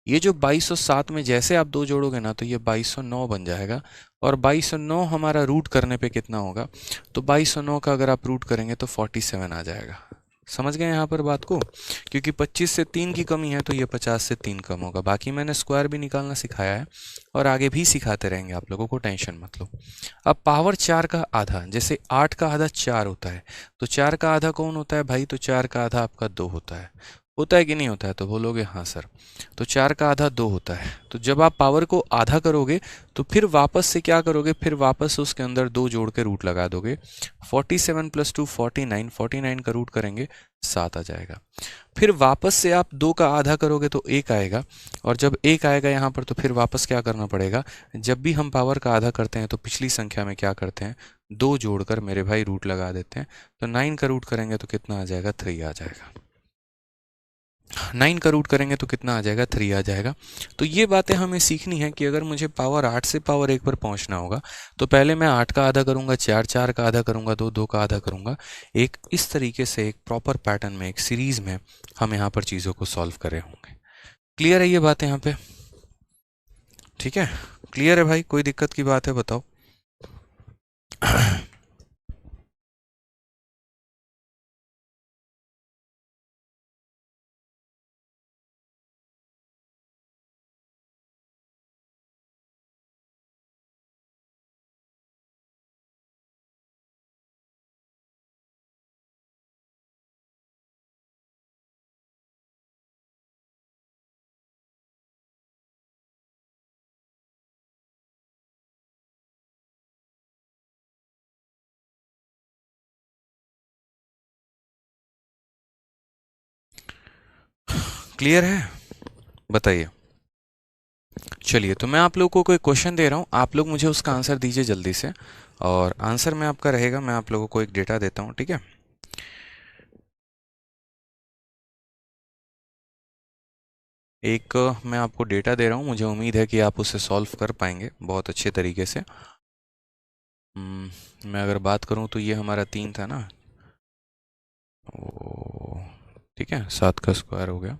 ये जो 2207 में जैसे आप 2 जोड़ोगे ना तो ये 2209 बन जाएगा। और 2209 हमारा रूट करने पे कितना होगा, तो 2209 का अगर आप रूट करेंगे तो 47 आ जाएगा। समझ गए यहाँ पर बात को, क्योंकि 25 से 3 की कमी है तो ये 50 से 3 कम होगा। बाकी मैंने स्क्वायर भी निकालना सिखाया है और आगे भी सिखाते रहेंगे आप लोगों को, टेंशन मत लो। अब पावर 4 का आधा, जैसे 8 का आधा 4 होता है, तो 4 का आधा कौन होता है भाई, तो 4 का आधा आपका 2 होता है कि नहीं होता है, तो बोलोगे हाँ सर। तो 4 का आधा 2 होता है, तो जब आप पावर को आधा करोगे तो फिर वापस से क्या करोगे, फिर वापस उसके अंदर 2 जोड़ के रूट लगा दोगे। 47 + 2 49, 49 का रूट करेंगे 7 आ जाएगा। फिर वापस से आप 2 का आधा करोगे तो 1 आएगा, और जब 1 आएगा यहाँ पर तो फिर वापस क्या करना पड़ेगा, जब भी हम पावर का आधा करते हैं तो पिछली संख्या में क्या करते हैं, 2 जोड़कर मेरे भाई रूट लगा देते हैं। तो 9 का रूट करेंगे तो कितना आ जाएगा, 3 आ जाएगा। 9 का रूट करेंगे तो कितना आ जाएगा, 3 आ जाएगा। तो ये बातें हमें सीखनी है कि अगर मुझे पावर 8 से पावर 1 पर पहुंचना होगा तो पहले मैं 8 का आधा करूंगा, 4 का आधा करूंगा, 2 का आधा करूंगा। एक इस तरीके से एक प्रॉपर पैटर्न में, एक सीरीज में हम यहाँ पर चीज़ों को सॉल्व कर रहे होंगे। क्लियर है ये बात यहाँ पे, ठीक है। क्लियर है भाई, कोई दिक्कत की बात है बताओ। क्लियर है, बताइए। चलिए, तो मैं आप लोगों को कोई क्वेश्चन दे रहा हूँ, आप लोग मुझे उसका आंसर दीजिए जल्दी से। और आंसर में आपका रहेगा, मैं आप लोगों को एक डेटा देता हूँ, ठीक है। एक मैं आपको डेटा दे रहा हूँ, मुझे उम्मीद है कि आप उसे सॉल्व कर पाएंगे बहुत अच्छे तरीके से। मैं अगर बात करूँ तो ये हमारा 3 था ना, ओ ठीक है, 7 का स्क्वायर हो गया।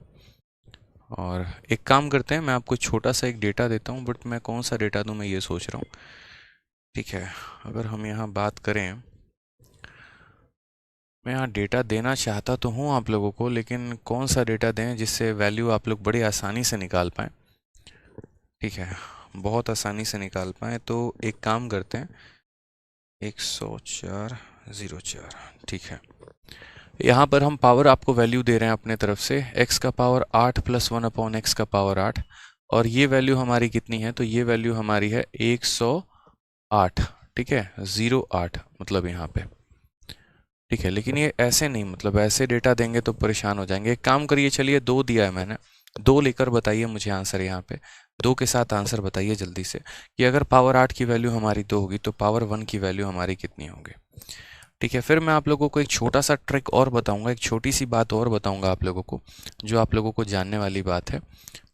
और एक काम करते हैं, मैं आपको छोटा सा एक डेटा देता हूँ, बट मैं कौन सा डेटा दूँ मैं ये सोच रहा हूँ, ठीक है। अगर हम यहाँ बात करें मैं यहाँ डेटा देना चाहता तो हूँ आप लोगों को, लेकिन कौन सा डेटा दें जिससे वैल्यू आप लोग बड़ी आसानी से निकाल पाएँ। ठीक है, बहुत आसानी से निकाल पाएँ। तो एक काम करते हैं, 10404। ठीक है, यहाँ पर हम पावर आपको वैल्यू दे रहे हैं अपने तरफ से, x का पावर 8 + 1/x का पावर 8, और ये वैल्यू हमारी कितनी है, तो ये वैल्यू हमारी है 108। ठीक है, 08 मतलब यहाँ पे। ठीक है, लेकिन ये ऐसे नहीं, मतलब ऐसे डेटा देंगे तो परेशान हो जाएंगे। एक काम करिए, चलिए 2 दिया है मैंने, 2 लेकर बताइए मुझे आंसर। यहाँ पे 2 के साथ आंसर बताइए जल्दी से, कि अगर पावर 8 की वैल्यू हमारी 2 होगी तो पावर 1 की वैल्यू हमारी कितनी होगी। ठीक है, फिर मैं आप लोगों को एक छोटा सा ट्रिक और बताऊंगा, एक छोटी सी बात और बताऊंगा आप लोगों को, जो आप लोगों को जानने वाली बात है।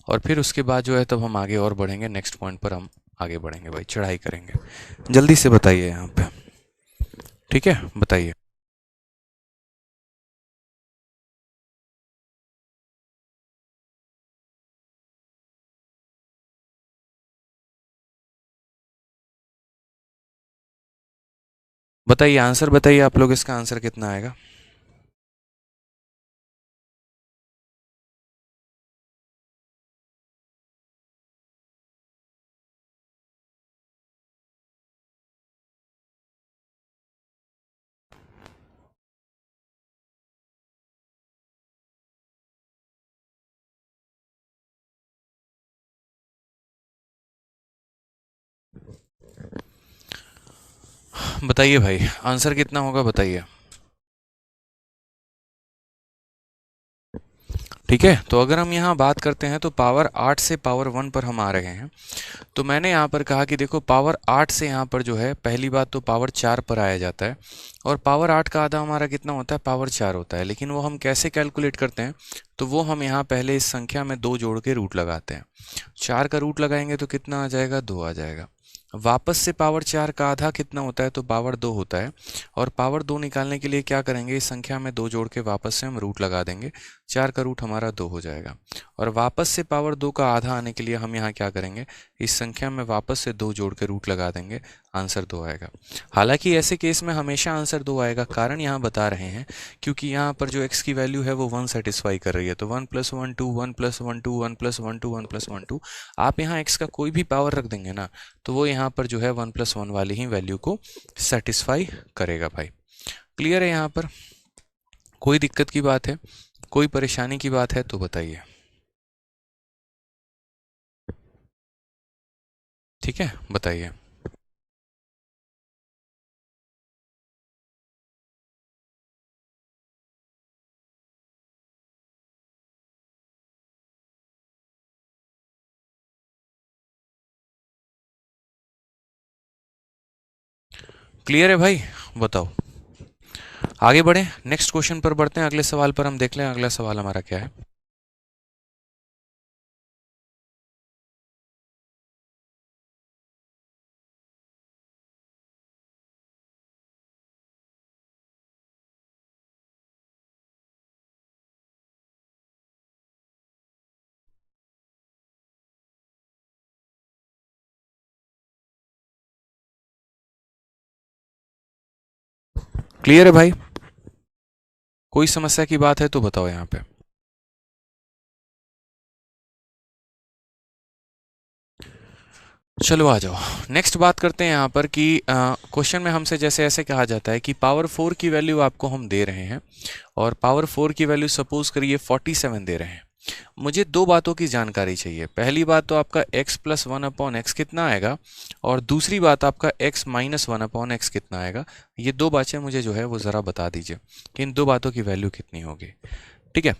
और फिर उसके बाद जो है तब हम आगे और बढ़ेंगे, नेक्स्ट पॉइंट पर हम आगे बढ़ेंगे भाई, चढ़ाई करेंगे। जल्दी से बताइए यहाँ पे। ठीक है, बताइए। बताइए आंसर, बताइए आप लोग, इसका आंसर कितना आएगा। बताइए भाई, आंसर कितना होगा बताइए। ठीक है, तो अगर हम यहाँ बात करते हैं तो पावर 8 से पावर 1 पर हम आ रहे हैं। तो मैंने यहाँ पर कहा कि देखो, पावर 8 से यहाँ पर जो है, पहली बात तो पावर 4 पर आया जाता है, और पावर 8 का आधा हमारा कितना होता है, पावर 4 होता है। लेकिन वो हम कैसे कैलकुलेट करते हैं, तो वो हम यहाँ पहले इस संख्या में 2 जोड़ के रूट लगाते हैं। 4 का रूट लगाएंगे तो कितना आ जाएगा, 2 आ जाएगा। वापस से पावर 4 का आधा कितना होता है, तो पावर 2 होता है। और पावर 2 निकालने के लिए क्या करेंगे, इस संख्या में 2 जोड़ के वापस से हम रूट लगा देंगे। 4 का रूट हमारा 2 हो जाएगा। और वापस से पावर 2 का आधा आने के लिए हम यहाँ क्या करेंगे, इस संख्या में वापस से 2 जोड़ के रूट लगा देंगे, आंसर 2 आएगा। हालांकि ऐसे केस में हमेशा आंसर 2 आएगा, कारण यहाँ बता रहे हैं क्योंकि यहाँ पर जो x की वैल्यू है वो 1 सेटिस्फाई कर रही है। तो 1 + 1 2, 1 + 1 2, 1 + 1 2, 1 + 1 2, आप यहाँ x का कोई भी पावर रख देंगे ना, तो वो यहाँ पर जो है 1 + 1 वाली ही वैल्यू को सेटिस्फाई करेगा भाई। क्लियर है यहाँ पर, कोई दिक्कत की बात है, कोई परेशानी की बात है तो बताइए। ठीक है, बताइए। क्लियर है भाई, बताओ। आगे बढ़े, नेक्स्ट क्वेश्चन पर बढ़ते हैं, अगले सवाल पर हम देख लें अगला सवाल हमारा क्या है। क्लियर है भाई, कोई समस्या की बात है तो बताओ यहाँ पे। चलो आ जाओ, नेक्स्ट बात करते हैं यहाँ पर कि क्वेश्चन में हमसे जैसे ऐसे कहा जाता है कि पावर 4 की वैल्यू आपको हम दे रहे हैं, और पावर 4 की वैल्यू सपोज करिए 47 दे रहे हैं। मुझे दो बातों की जानकारी चाहिए। पहली बात तो आपका x + 1/x कितना आएगा, और दूसरी बात आपका x - 1/x कितना आएगा। ये दो बातें मुझे जो है वो ज़रा बता दीजिए कि इन दो बातों की वैल्यू कितनी होगी। ठीक है,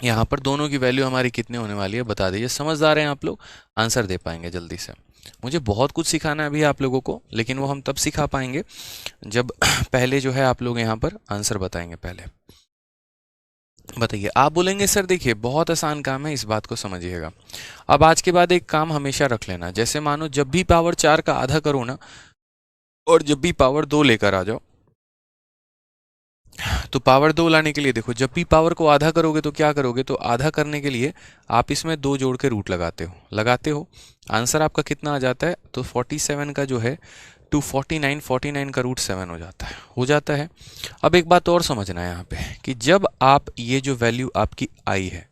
यहाँ पर दोनों की वैल्यू हमारी कितनी होने वाली है बता दीजिए। समझदार हैं आप लोग, आंसर दे पाएंगे जल्दी से। मुझे बहुत कुछ सिखाना है अभी आप लोगों को, लेकिन वो हम तब सिखा पाएंगे जब पहले जो है आप लोग यहाँ पर आंसर बताएंगे। पहले बताइए, आप बोलेंगे सर देखिए बहुत आसान काम है, इस बात को समझिएगा। अब आज के बाद एक काम हमेशा रख लेना, जैसे मानो जब भी पावर 4 का आधा करो ना, और जब भी पावर 2 लेकर आ जाओ, तो पावर 2 लाने के लिए देखो, जब भी पावर को आधा करोगे तो क्या करोगे, तो आधा करने के लिए आप इसमें 2 जोड़ के रूट लगाते हो। आंसर आपका कितना आ जाता है, तो 47 का जो है टू 49 का रूट 7 हो जाता है। अब एक बात और समझना है यहाँ पे कि जब आप ये जो वैल्यू आपकी आई है,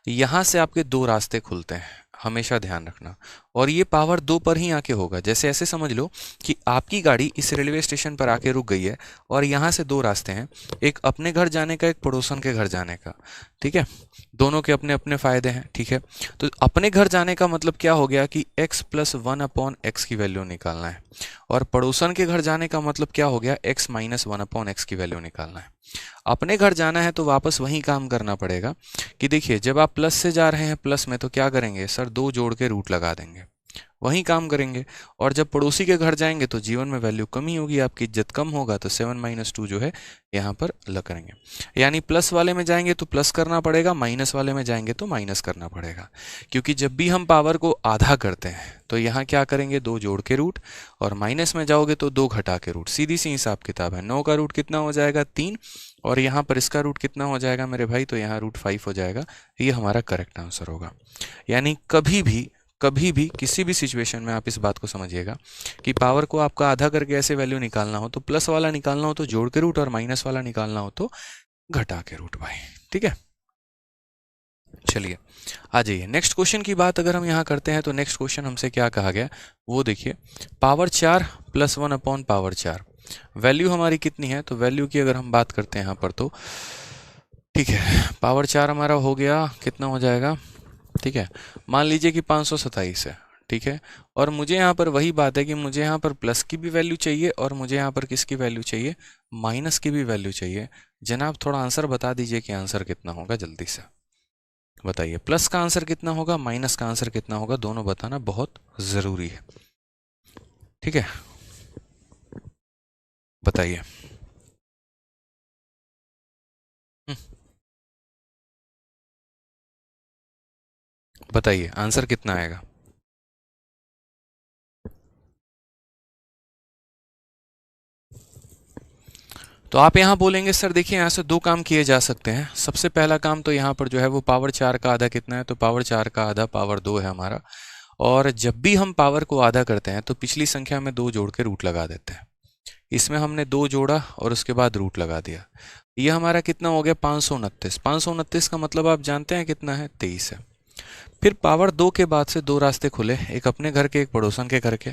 यहाँ से आपके दो रास्ते खुलते हैं, हमेशा ध्यान रखना। और ये पावर 2 पर ही आके होगा। जैसे ऐसे समझ लो कि आपकी गाड़ी इस रेलवे स्टेशन पर आके रुक गई है और यहाँ से दो रास्ते हैं, एक अपने घर जाने का, एक पड़ोसन के घर जाने का। ठीक है, दोनों के अपने अपने फायदे हैं। ठीक है, तो अपने घर जाने का मतलब क्या हो गया कि x प्लस 1/x की वैल्यू निकालना है, और पड़ोसन के घर जाने का मतलब क्या हो गया, x माइनस 1/x की वैल्यू निकालना है। अपने घर जाना है तो वापस वही काम करना पड़ेगा कि देखिए जब आप प्लस से जा रहे हैं प्लस में, तो क्या करेंगे सर, दो जोड़ के रूट लगा देंगे, वही काम करेंगे। और जब पड़ोसी के घर जाएंगे तो जीवन में वैल्यू कम ही होगी, आपकी इज्जत कम होगा, तो 7 माइनस 2 जो है यहाँ पर लग करेंगे। यानी प्लस वाले में जाएंगे तो प्लस करना पड़ेगा, माइनस वाले में जाएंगे तो माइनस करना पड़ेगा। क्योंकि जब भी हम पावर को आधा करते हैं तो यहाँ क्या करेंगे, दो जोड़ के रूट, और माइनस में जाओगे तो दो घटा के रूट। सीधी सी हिसाब किताब है। 9 का रूट कितना हो जाएगा, 3, और यहाँ पर इसका रूट कितना हो जाएगा मेरे भाई, तो यहाँ रूट 5 हो जाएगा। ये हमारा करेक्ट आंसर होगा। यानी कभी भी किसी भी सिचुएशन में आप इस बात को समझिएगा कि पावर को आपका आधा करके ऐसे वैल्यू निकालना हो तो प्लस वाला निकालना हो तो जोड़ के रूट, और माइनस वाला निकालना हो तो घटा के रूट भाई। ठीक है, चलिए आ जाइए नेक्स्ट क्वेश्चन की बात अगर हम यहाँ करते हैं तो नेक्स्ट क्वेश्चन हमसे क्या कहा गया वो देखिए। Power 4 plus 1 upon power 4, value हमारी कितनी है, तो वैल्यू की अगर हम बात करते हैं यहाँ पर तो ठीक है, पावर 4 हमारा हो गया, कितना हो जाएगा, ठीक है, मान लीजिए कि 527 है। ठीक है, और मुझे यहाँ पर वही बात है कि मुझे यहाँ पर प्लस की भी वैल्यू चाहिए और मुझे यहाँ पर किसकी वैल्यू चाहिए, माइनस की भी वैल्यू चाहिए। जनाब थोड़ा आंसर बता दीजिए कि आंसर कितना होगा, जल्दी से बताइए। प्लस का आंसर कितना होगा, माइनस का आंसर कितना होगा, दोनों बताना बहुत जरूरी है। ठीक है, बताइए। बताइए आंसर कितना आएगा। तो आप यहाँ बोलेंगे सर देखिए यहाँ से दो काम किए जा सकते हैं। सबसे पहला काम तो यहाँ पर जो है वो पावर 4 का आधा कितना है, तो पावर 4 का आधा पावर 2 है हमारा। और जब भी हम पावर को आधा करते हैं तो पिछली संख्या में दो जोड़ के रूट लगा देते हैं। इसमें हमने दो जोड़ा और उसके बाद रूट लगा दिया। ये हमारा कितना हो गया, 529। 529 का मतलब आप जानते हैं कितना है, 23 है। फिर पावर 2 के बाद से दो रास्ते खुले, एक अपने घर के, एक पड़ोसन के घर के।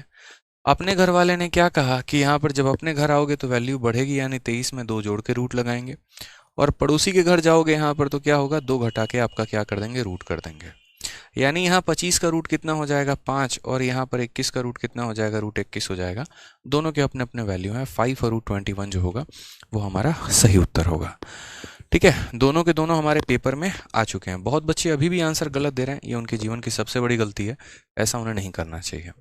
अपने घर वाले ने क्या कहा कि यहाँ पर जब अपने घर आओगे तो वैल्यू बढ़ेगी, यानी 23 में दो जोड़ के रूट लगाएंगे। और पड़ोसी के घर जाओगे यहाँ पर तो क्या होगा, दो घटा के आपका क्या कर देंगे, रूट कर देंगे। यानी यहाँ 25 का रूट कितना हो जाएगा, 5, और यहाँ पर 21 का रूट कितना हो जाएगा, रूट 21 हो जाएगा। दोनों के अपने अपने वैल्यू हैं। 5 और रूट 21 जो होगा वो हमारा सही उत्तर होगा। ठीक है, दोनों के दोनों हमारे पेपर में आ चुके हैं। बहुत बच्चे अभी भी आंसर गलत दे रहे हैं, ये उनके जीवन की सबसे बड़ी गलती है, ऐसा उन्हें नहीं करना चाहिए।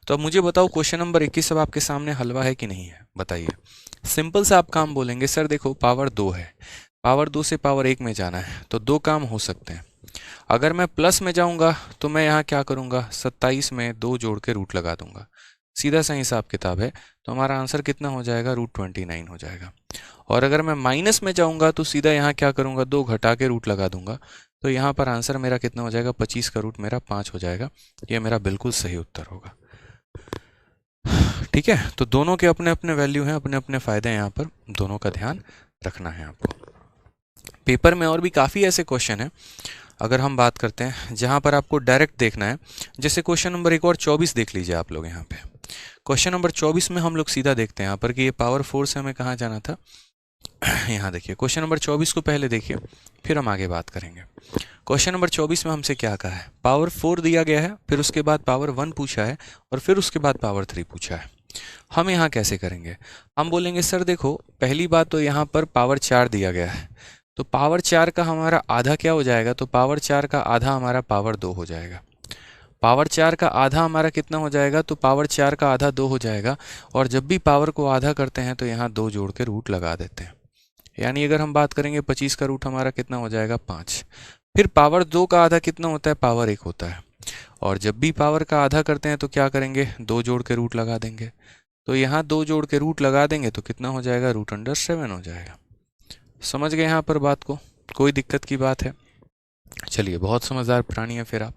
तो अब मुझे बताओ क्वेश्चन नंबर 21 अब आपके सामने हलवा है कि नहीं है, बताइए। सिंपल सा आप काम बोलेंगे, सर देखो पावर 2 है, पावर 2 से पावर 1 में जाना है तो दो काम हो सकते हैं। अगर मैं प्लस में जाऊंगा तो मैं यहाँ क्या करूंगा, 27 में दो जोड़ के रूट लगा दूंगा। सीधा सा हिसाब किताब है, तो हमारा आंसर कितना हो जाएगा, रूट 29 हो जाएगा। और अगर मैं माइनस में जाऊंगा तो सीधा यहाँ क्या करूंगा, दो घटा के रूट लगा दूंगा। तो यहाँ पर आंसर मेरा कितना हो जाएगा, 25 का रूट मेरा 5 हो जाएगा। ये मेरा बिल्कुल सही उत्तर होगा। ठीक है, तो दोनों के अपने अपने वैल्यू हैं, अपने अपने फायदे हैं, यहाँ पर दोनों का ध्यान रखना है आपको। पेपर में और भी काफ़ी ऐसे क्वेश्चन हैं अगर हम बात करते हैं जहाँ पर आपको डायरेक्ट देखना है। जैसे क्वेश्चन नंबर एक और 24 देख लीजिए आप लोग। यहाँ पे क्वेश्चन नंबर 24 में हम लोग सीधा देखते हैं यहाँ पर कि ये पावर 4 से हमें कहाँ जाना था। यहाँ देखिए क्वेश्चन नंबर 24 को पहले देखिए, फिर हम आगे बात करेंगे। क्वेश्चन नंबर 24 में हमसे क्या कहा है, पावर 4 दिया गया है, फिर उसके बाद पावर 1 पूछा है, और फिर उसके बाद पावर 3 पूछा है। हम यहाँ कैसे करेंगे, हम बोलेंगे सर देखो पहली बात तो यहाँ पर पावर 4 दिया गया है, तो पावर 4 का हमारा आधा क्या हो जाएगा, तो पावर 4 का आधा हमारा पावर 2 हो जाएगा। पावर 4 का आधा हमारा कितना हो जाएगा, तो पावर 4 का आधा 2 हो जाएगा। और जब भी पावर को आधा करते हैं तो यहाँ दो जोड़ के रूट लगा देते हैं। यानी अगर हम बात करेंगे 25 का रूट हमारा कितना हो जाएगा, 5। फिर पावर 2 का आधा कितना होता है, पावर 1 होता है। और जब भी पावर का आधा करते हैं तो क्या करेंगे, दो जोड़ के रूट लगा देंगे। तो यहाँ दो जोड़ के रूट लगा देंगे तो कितना हो जाएगा, √7 हो जाएगा। समझ गए यहाँ पर बात को, कोई दिक्कत की बात है। चलिए, बहुत समझदार प्राणी है फिर आप।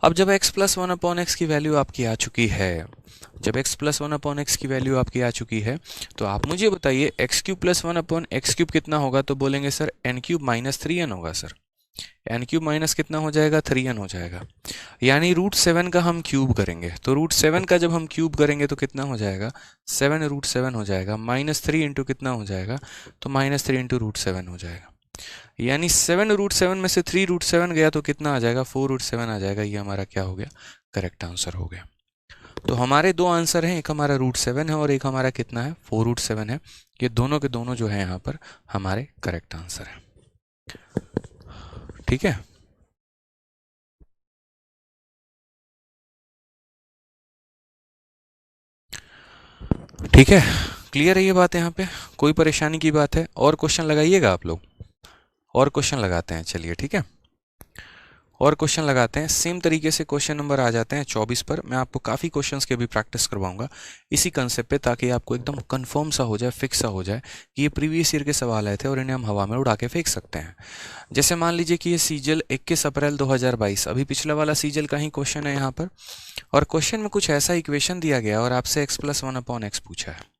अब जब x plus one upon x की वैल्यू आपकी आ चुकी है, जब x plus one upon x की वैल्यू आपकी आ चुकी है, तो आप मुझे बताइए x cube plus one upon x cube कितना होगा? तो बोलेंगे sir n cube minus three n होगा सर। एन क्यूब माइनस कितना हो जाएगा? थ्री एन हो जाएगा। यानी रूट सेवन का हम क्यूब करेंगे, तो रूट सेवन का जब हम क्यूब करेंगे तो कितना हो जाएगा? सेवन रूट सेवन हो जाएगा। माइनस थ्री इंटू कितना हो जाएगा? तो minus three into root seven हो जाएगा। यानी सेवन रूट सेवन में से थ्री रूट सेवन गया तो कितना आ जाएगा? फोर रूट सेवन आ जाएगा। ये हमारा क्या हो गया? करेक्ट आंसर हो गया। तो हमारे दो आंसर हैं, एक हमारा रूट सेवन है और एक हमारा कितना है? फोर रूट सेवन है। ये दोनों के दोनों जो है यहाँ पर हमारे करेक्ट आंसर है। ठीक है, ठीक है, क्लियर है ये बात यहाँ पे? कोई परेशानी की बात है? और क्वेश्चन लगाइएगा आप लोग, और क्वेश्चन लगाते हैं। चलिए ठीक है, और क्वेश्चन लगाते हैं। सेम तरीके से क्वेश्चन नंबर आ जाते हैं 24 पर। मैं आपको काफ़ी क्वेश्चंस के भी प्रैक्टिस करवाऊंगा इसी कंसेप्ट पे, ताकि आपको एकदम कंफर्म सा हो जाए, फिक्स सा हो जाए कि ये प्रीवियस ईयर के सवाल आए थे और इन्हें हम हवा में उड़ा के फेंक सकते हैं। जैसे मान लीजिए कि ये सीजल 21 अप्रैल 2022, अभी पिछला वाला सीजल का ही क्वेश्चन है यहाँ पर, और क्वेश्चन में कुछ ऐसा इक्वेशन दिया गया और आपसे x plus one upon x पूछा है।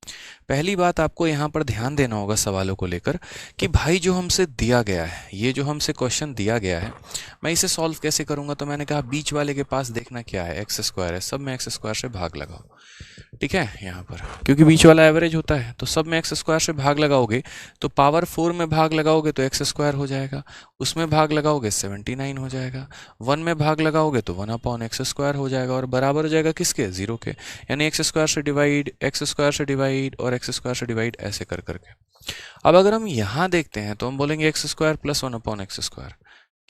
पहली बात आपको यहाँ पर ध्यान देना होगा सवालों को लेकर कि भाई जो हमसे दिया गया है, ये जो हमसे क्वेश्चन दिया गया है, मैं इसे सॉल्व कैसे करूंगा? तो मैंने कहा बीच वाले के पास देखना क्या है, एक्स स्क्वायर है, सब में एक्स स्क्वायर से भाग लगाओ। ठीक है, यहाँ पर क्योंकि बीच वाला एवरेज होता है तो सब में एक्स स्क्वायर से भाग लगाओगे, तो पावर 4 में भाग लगाओगे तो एक्स स्क्वायर हो जाएगा, उसमें भाग लगाओगे 79 हो जाएगा, 1 में भाग लगाओगे तो 1 अपॉन एक्स स्क्वायर हो जाएगा, और बराबर हो जाएगा किसके? 0 के। यानी एक्स स्क्वायर से डिवाइड, एक्स स्क्वायर से डिवाइड और एक्स स्क्वायर से डिवाइड, ऐसे कर करके। अब अगर हम यहाँ देखते हैं तो हम बोलेंगे x square plus one upon x square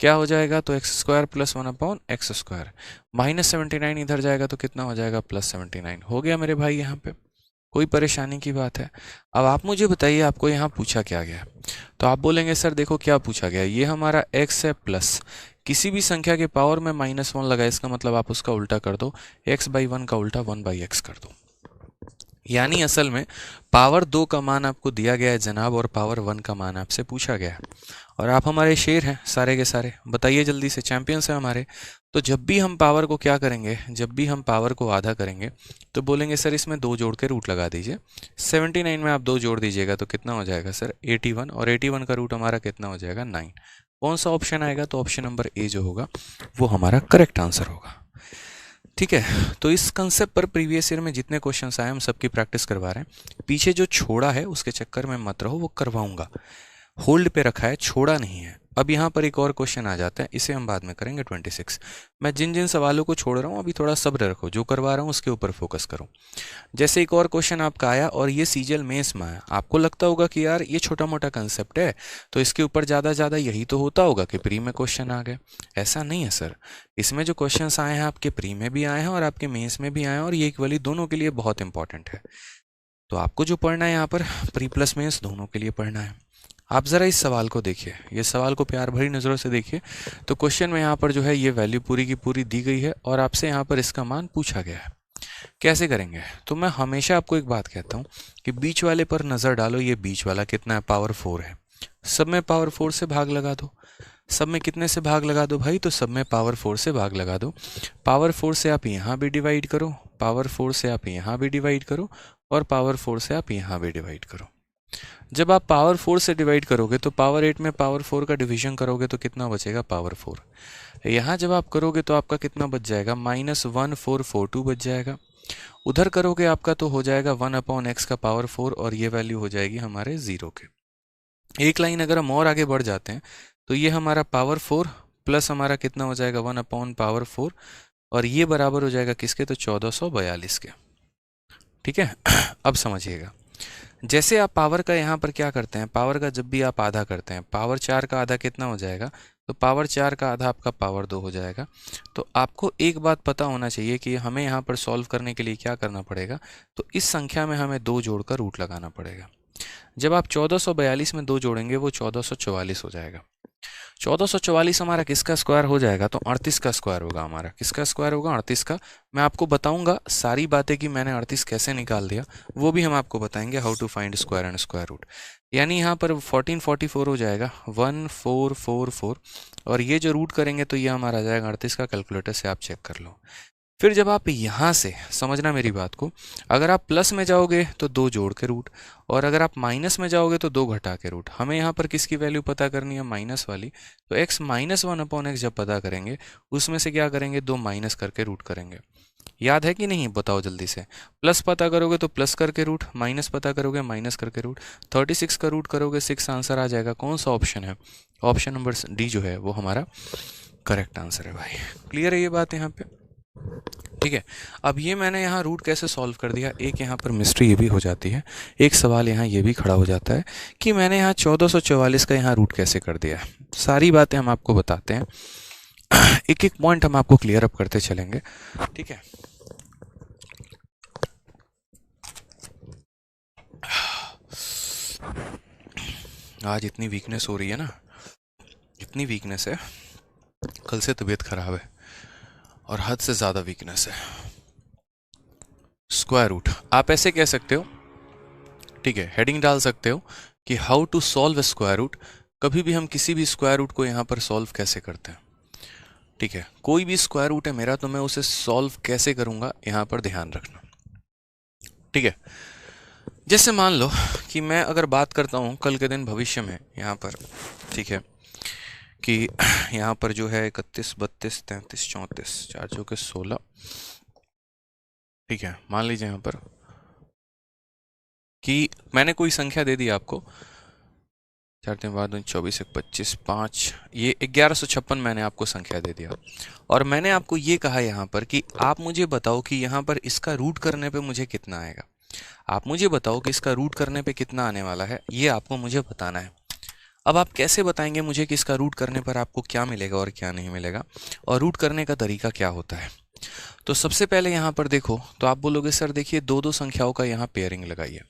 क्या हो जाएगा? तो x square plus one upon x square, minus 79 इधर जाएगा तो कितना हो जाएगा? प्लस 79 हो गया मेरे भाई। यहाँ पे कोई परेशानी की बात है? अब आप मुझे बताइए आपको यहाँ पूछा क्या गया? तो आप बोलेंगे सर देखो क्या पूछा गया, ये हमारा x है प्लस किसी भी संख्या के पावर में माइनस वन लगा, इसका मतलब आप उसका उल्टा कर दो, x बाई वन का उल्टा 1/x कर दो। यानी असल में पावर 2 का मान आपको दिया गया है जनाब, और पावर 1 का मान आपसे पूछा गया है, और आप हमारे शेर हैं सारे के सारे। बताइए जल्दी से, चैंपियंस हैं हमारे। तो जब भी हम पावर को क्या करेंगे, जब भी हम पावर को आधा करेंगे तो बोलेंगे सर इसमें 2 जोड़ के रूट लगा दीजिए। 79 में आप 2 जोड़ दीजिएगा तो कितना हो जाएगा सर? 81, और 81 का रूट हमारा कितना हो जाएगा? 9। कौन सा ऑप्शन आएगा? तो ऑप्शन नंबर ए जो होगा वो हमारा करेक्ट आंसर होगा। ठीक है, तो इस कंसेप्ट पर प्रीवियस ईयर में जितने क्वेश्चंस आए हम सबकी प्रैक्टिस करवा रहे हैं। पीछे जो छोड़ा है उसके चक्कर में मत रहो, वो करवाऊंगा। होल्ड पे रखा है, छोड़ा नहीं है। अब यहाँ पर एक और क्वेश्चन आ जाता है, इसे हम बाद में करेंगे 26। मैं जिन जिन सवालों को छोड़ रहा हूँ अभी थोड़ा सब्र रखो, जो करवा रहा हूँ उसके ऊपर फोकस करो। जैसे एक और क्वेश्चन आपका आया और ये सीजल मेंस में आया, आपको लगता होगा कि यार ये छोटा मोटा कंसेप्ट है तो इसके ऊपर ज़्यादा यही तो होता होगा कि प्री में क्वेश्चन आ गए। ऐसा नहीं है सर, इसमें जो क्वेश्चंस आए हैं आपके प्री में भी आए हैं और आपके मेंस में भी आए हैं, और ये इक्वली दोनों के लिए बहुत इंपॉर्टेंट है। तो आपको जो पढ़ना है यहाँ पर प्री प्लस मेंस दोनों के लिए पढ़ना है। आप ज़रा इस सवाल को देखिए, ये सवाल को प्यार भरी नज़रों से देखिए। तो क्वेश्चन में यहाँ पर जो है ये वैल्यू पूरी की पूरी दी गई है और आपसे यहाँ पर इसका मान पूछा गया है। कैसे करेंगे? तो मैं हमेशा आपको एक बात कहता हूँ कि बीच वाले पर नज़र डालो। ये बीच वाला कितना है? पावर 4 है। सब में पावर 4 से भाग लगा दो। सब में कितने से भाग लगा दो भाई? तो सब में पावर 4 से भाग लगा दो। पावर 4 से आप यहाँ भी डिवाइड करो, पावर 4 से आप यहाँ भी डिवाइड करो, और पावर 4 से आप यहाँ भी डिवाइड करो। जब आप पावर 4 से डिवाइड करोगे तो पावर 8 में पावर 4 का डिवीजन करोगे तो कितना बचेगा? पावर 4। यहाँ जब आप करोगे तो आपका कितना बच जाएगा? -1442 बच जाएगा। उधर करोगे आपका तो हो जाएगा 1 अपॉन एक्स का पावर 4, और ये वैल्यू हो जाएगी हमारे 0 के। एक लाइन अगर हम और आगे बढ़ जाते हैं तो ये हमारा पावर 4 प्लस हमारा कितना हो जाएगा? 1 अपॉन पावर 4, और ये बराबर हो जाएगा किसके? तो 1442 के। ठीक है, अब समझिएगा। जैसे आप पावर का यहाँ पर क्या करते हैं, पावर का जब भी आप आधा करते हैं, पावर 4 का आधा कितना हो जाएगा? तो पावर 4 का आधा आपका पावर 2 हो जाएगा। तो आपको एक बात पता होना चाहिए कि हमें यहाँ पर सॉल्व करने के लिए क्या करना पड़ेगा, तो इस संख्या में हमें 2 जोड़कर रूट लगाना पड़ेगा। जब आप 1442 में 2 जोड़ेंगे वो 1444 हो जाएगा। 1444 हमारा किसका स्क्वायर हो जाएगा? तो 38 का स्क्वायर होगा हमारा। किसका स्क्वायर होगा? 38 का। मैं आपको बताऊंगा सारी बातें कि मैंने 38 कैसे निकाल दिया, वो भी हम आपको बताएंगे, how to find square and square root. यानी यहाँ पर 1444 हो जाएगा 1444, और ये जो रूट करेंगे तो ये हमारा आ जाएगा 38 का। कैलकुलेटर से आप चेक कर लो। फिर जब आप यहाँ से, समझना मेरी बात को, अगर आप प्लस में जाओगे तो 2 जोड़ के रूट, और अगर आप माइनस में जाओगे तो 2 घटा के रूट। हमें यहाँ पर किसकी वैल्यू पता करनी है? माइनस वाली। तो x -1/x जब पता करेंगे, उसमें से क्या करेंगे? 2 माइनस करके रूट करेंगे। याद है कि नहीं? बताओ जल्दी से। प्लस पता करोगे तो प्लस करके रूट, माइनस पता करोगे माइनस करके रूट। 36 का रूट करोगे 6, आंसर आ जाएगा। कौन सा ऑप्शन है? ऑप्शन नंबर डी जो है वो हमारा करेक्ट आंसर है भाई। क्लियर है ये बात यहाँ पे? ठीक है। अब ये मैंने यहाँ रूट कैसे सॉल्व कर दिया, एक यहाँ पर मिस्ट्री ये भी हो जाती है। एक सवाल यहाँ ये भी खड़ा हो जाता है कि मैंने यहाँ 1444 का यहाँ रूट कैसे कर दिया है। सारी बातें हम आपको बताते हैं, एक एक पॉइंट हम आपको क्लियर अप करते चलेंगे। ठीक है। आज इतनी वीकनेस हो रही है ना, इतनी वीकनेस है, कल से तबीयत खराब है और हद से ज़्यादा वीकनेस है। स्क्वायर रूट आप ऐसे कह सकते हो, ठीक है, हेडिंग डाल सकते हो कि how to solve square root. कभी भी हम किसी भी स्क्वायर रूट को यहाँ पर सॉल्व कैसे करते हैं। ठीक है, कोई भी स्क्वायर रूट है मेरा तो मैं उसे सॉल्व कैसे करूँगा, यहाँ पर ध्यान रखना। ठीक है, जैसे मान लो कि मैं अगर बात करता हूँ कल के दिन भविष्य में यहाँ पर, ठीक है, कि यहाँ पर जो है 31, 32, 33, 34, 4 चौके 16। ठीक है, मान लीजिए यहाँ पर कि मैंने कोई संख्या दे दी आपको, 4 दिन बाद 24, 25, 5, ये 1156 मैंने आपको संख्या दे दिया, और मैंने आपको ये कहा यहाँ पर कि आप मुझे बताओ कि यहाँ पर इसका रूट करने पे मुझे कितना आएगा। आप मुझे बताओ कि इसका रूट करने पे कितना आने वाला है, ये आपको मुझे बताना है। अब आप कैसे बताएंगे मुझे कि इसका रूट करने पर आपको क्या मिलेगा और क्या नहीं मिलेगा, और रूट करने का तरीका क्या होता है। तो सबसे पहले यहाँ पर देखो तो आप बोलोगे सर देखिए 2-2 संख्याओं का यहाँ पेयरिंग लगाइए।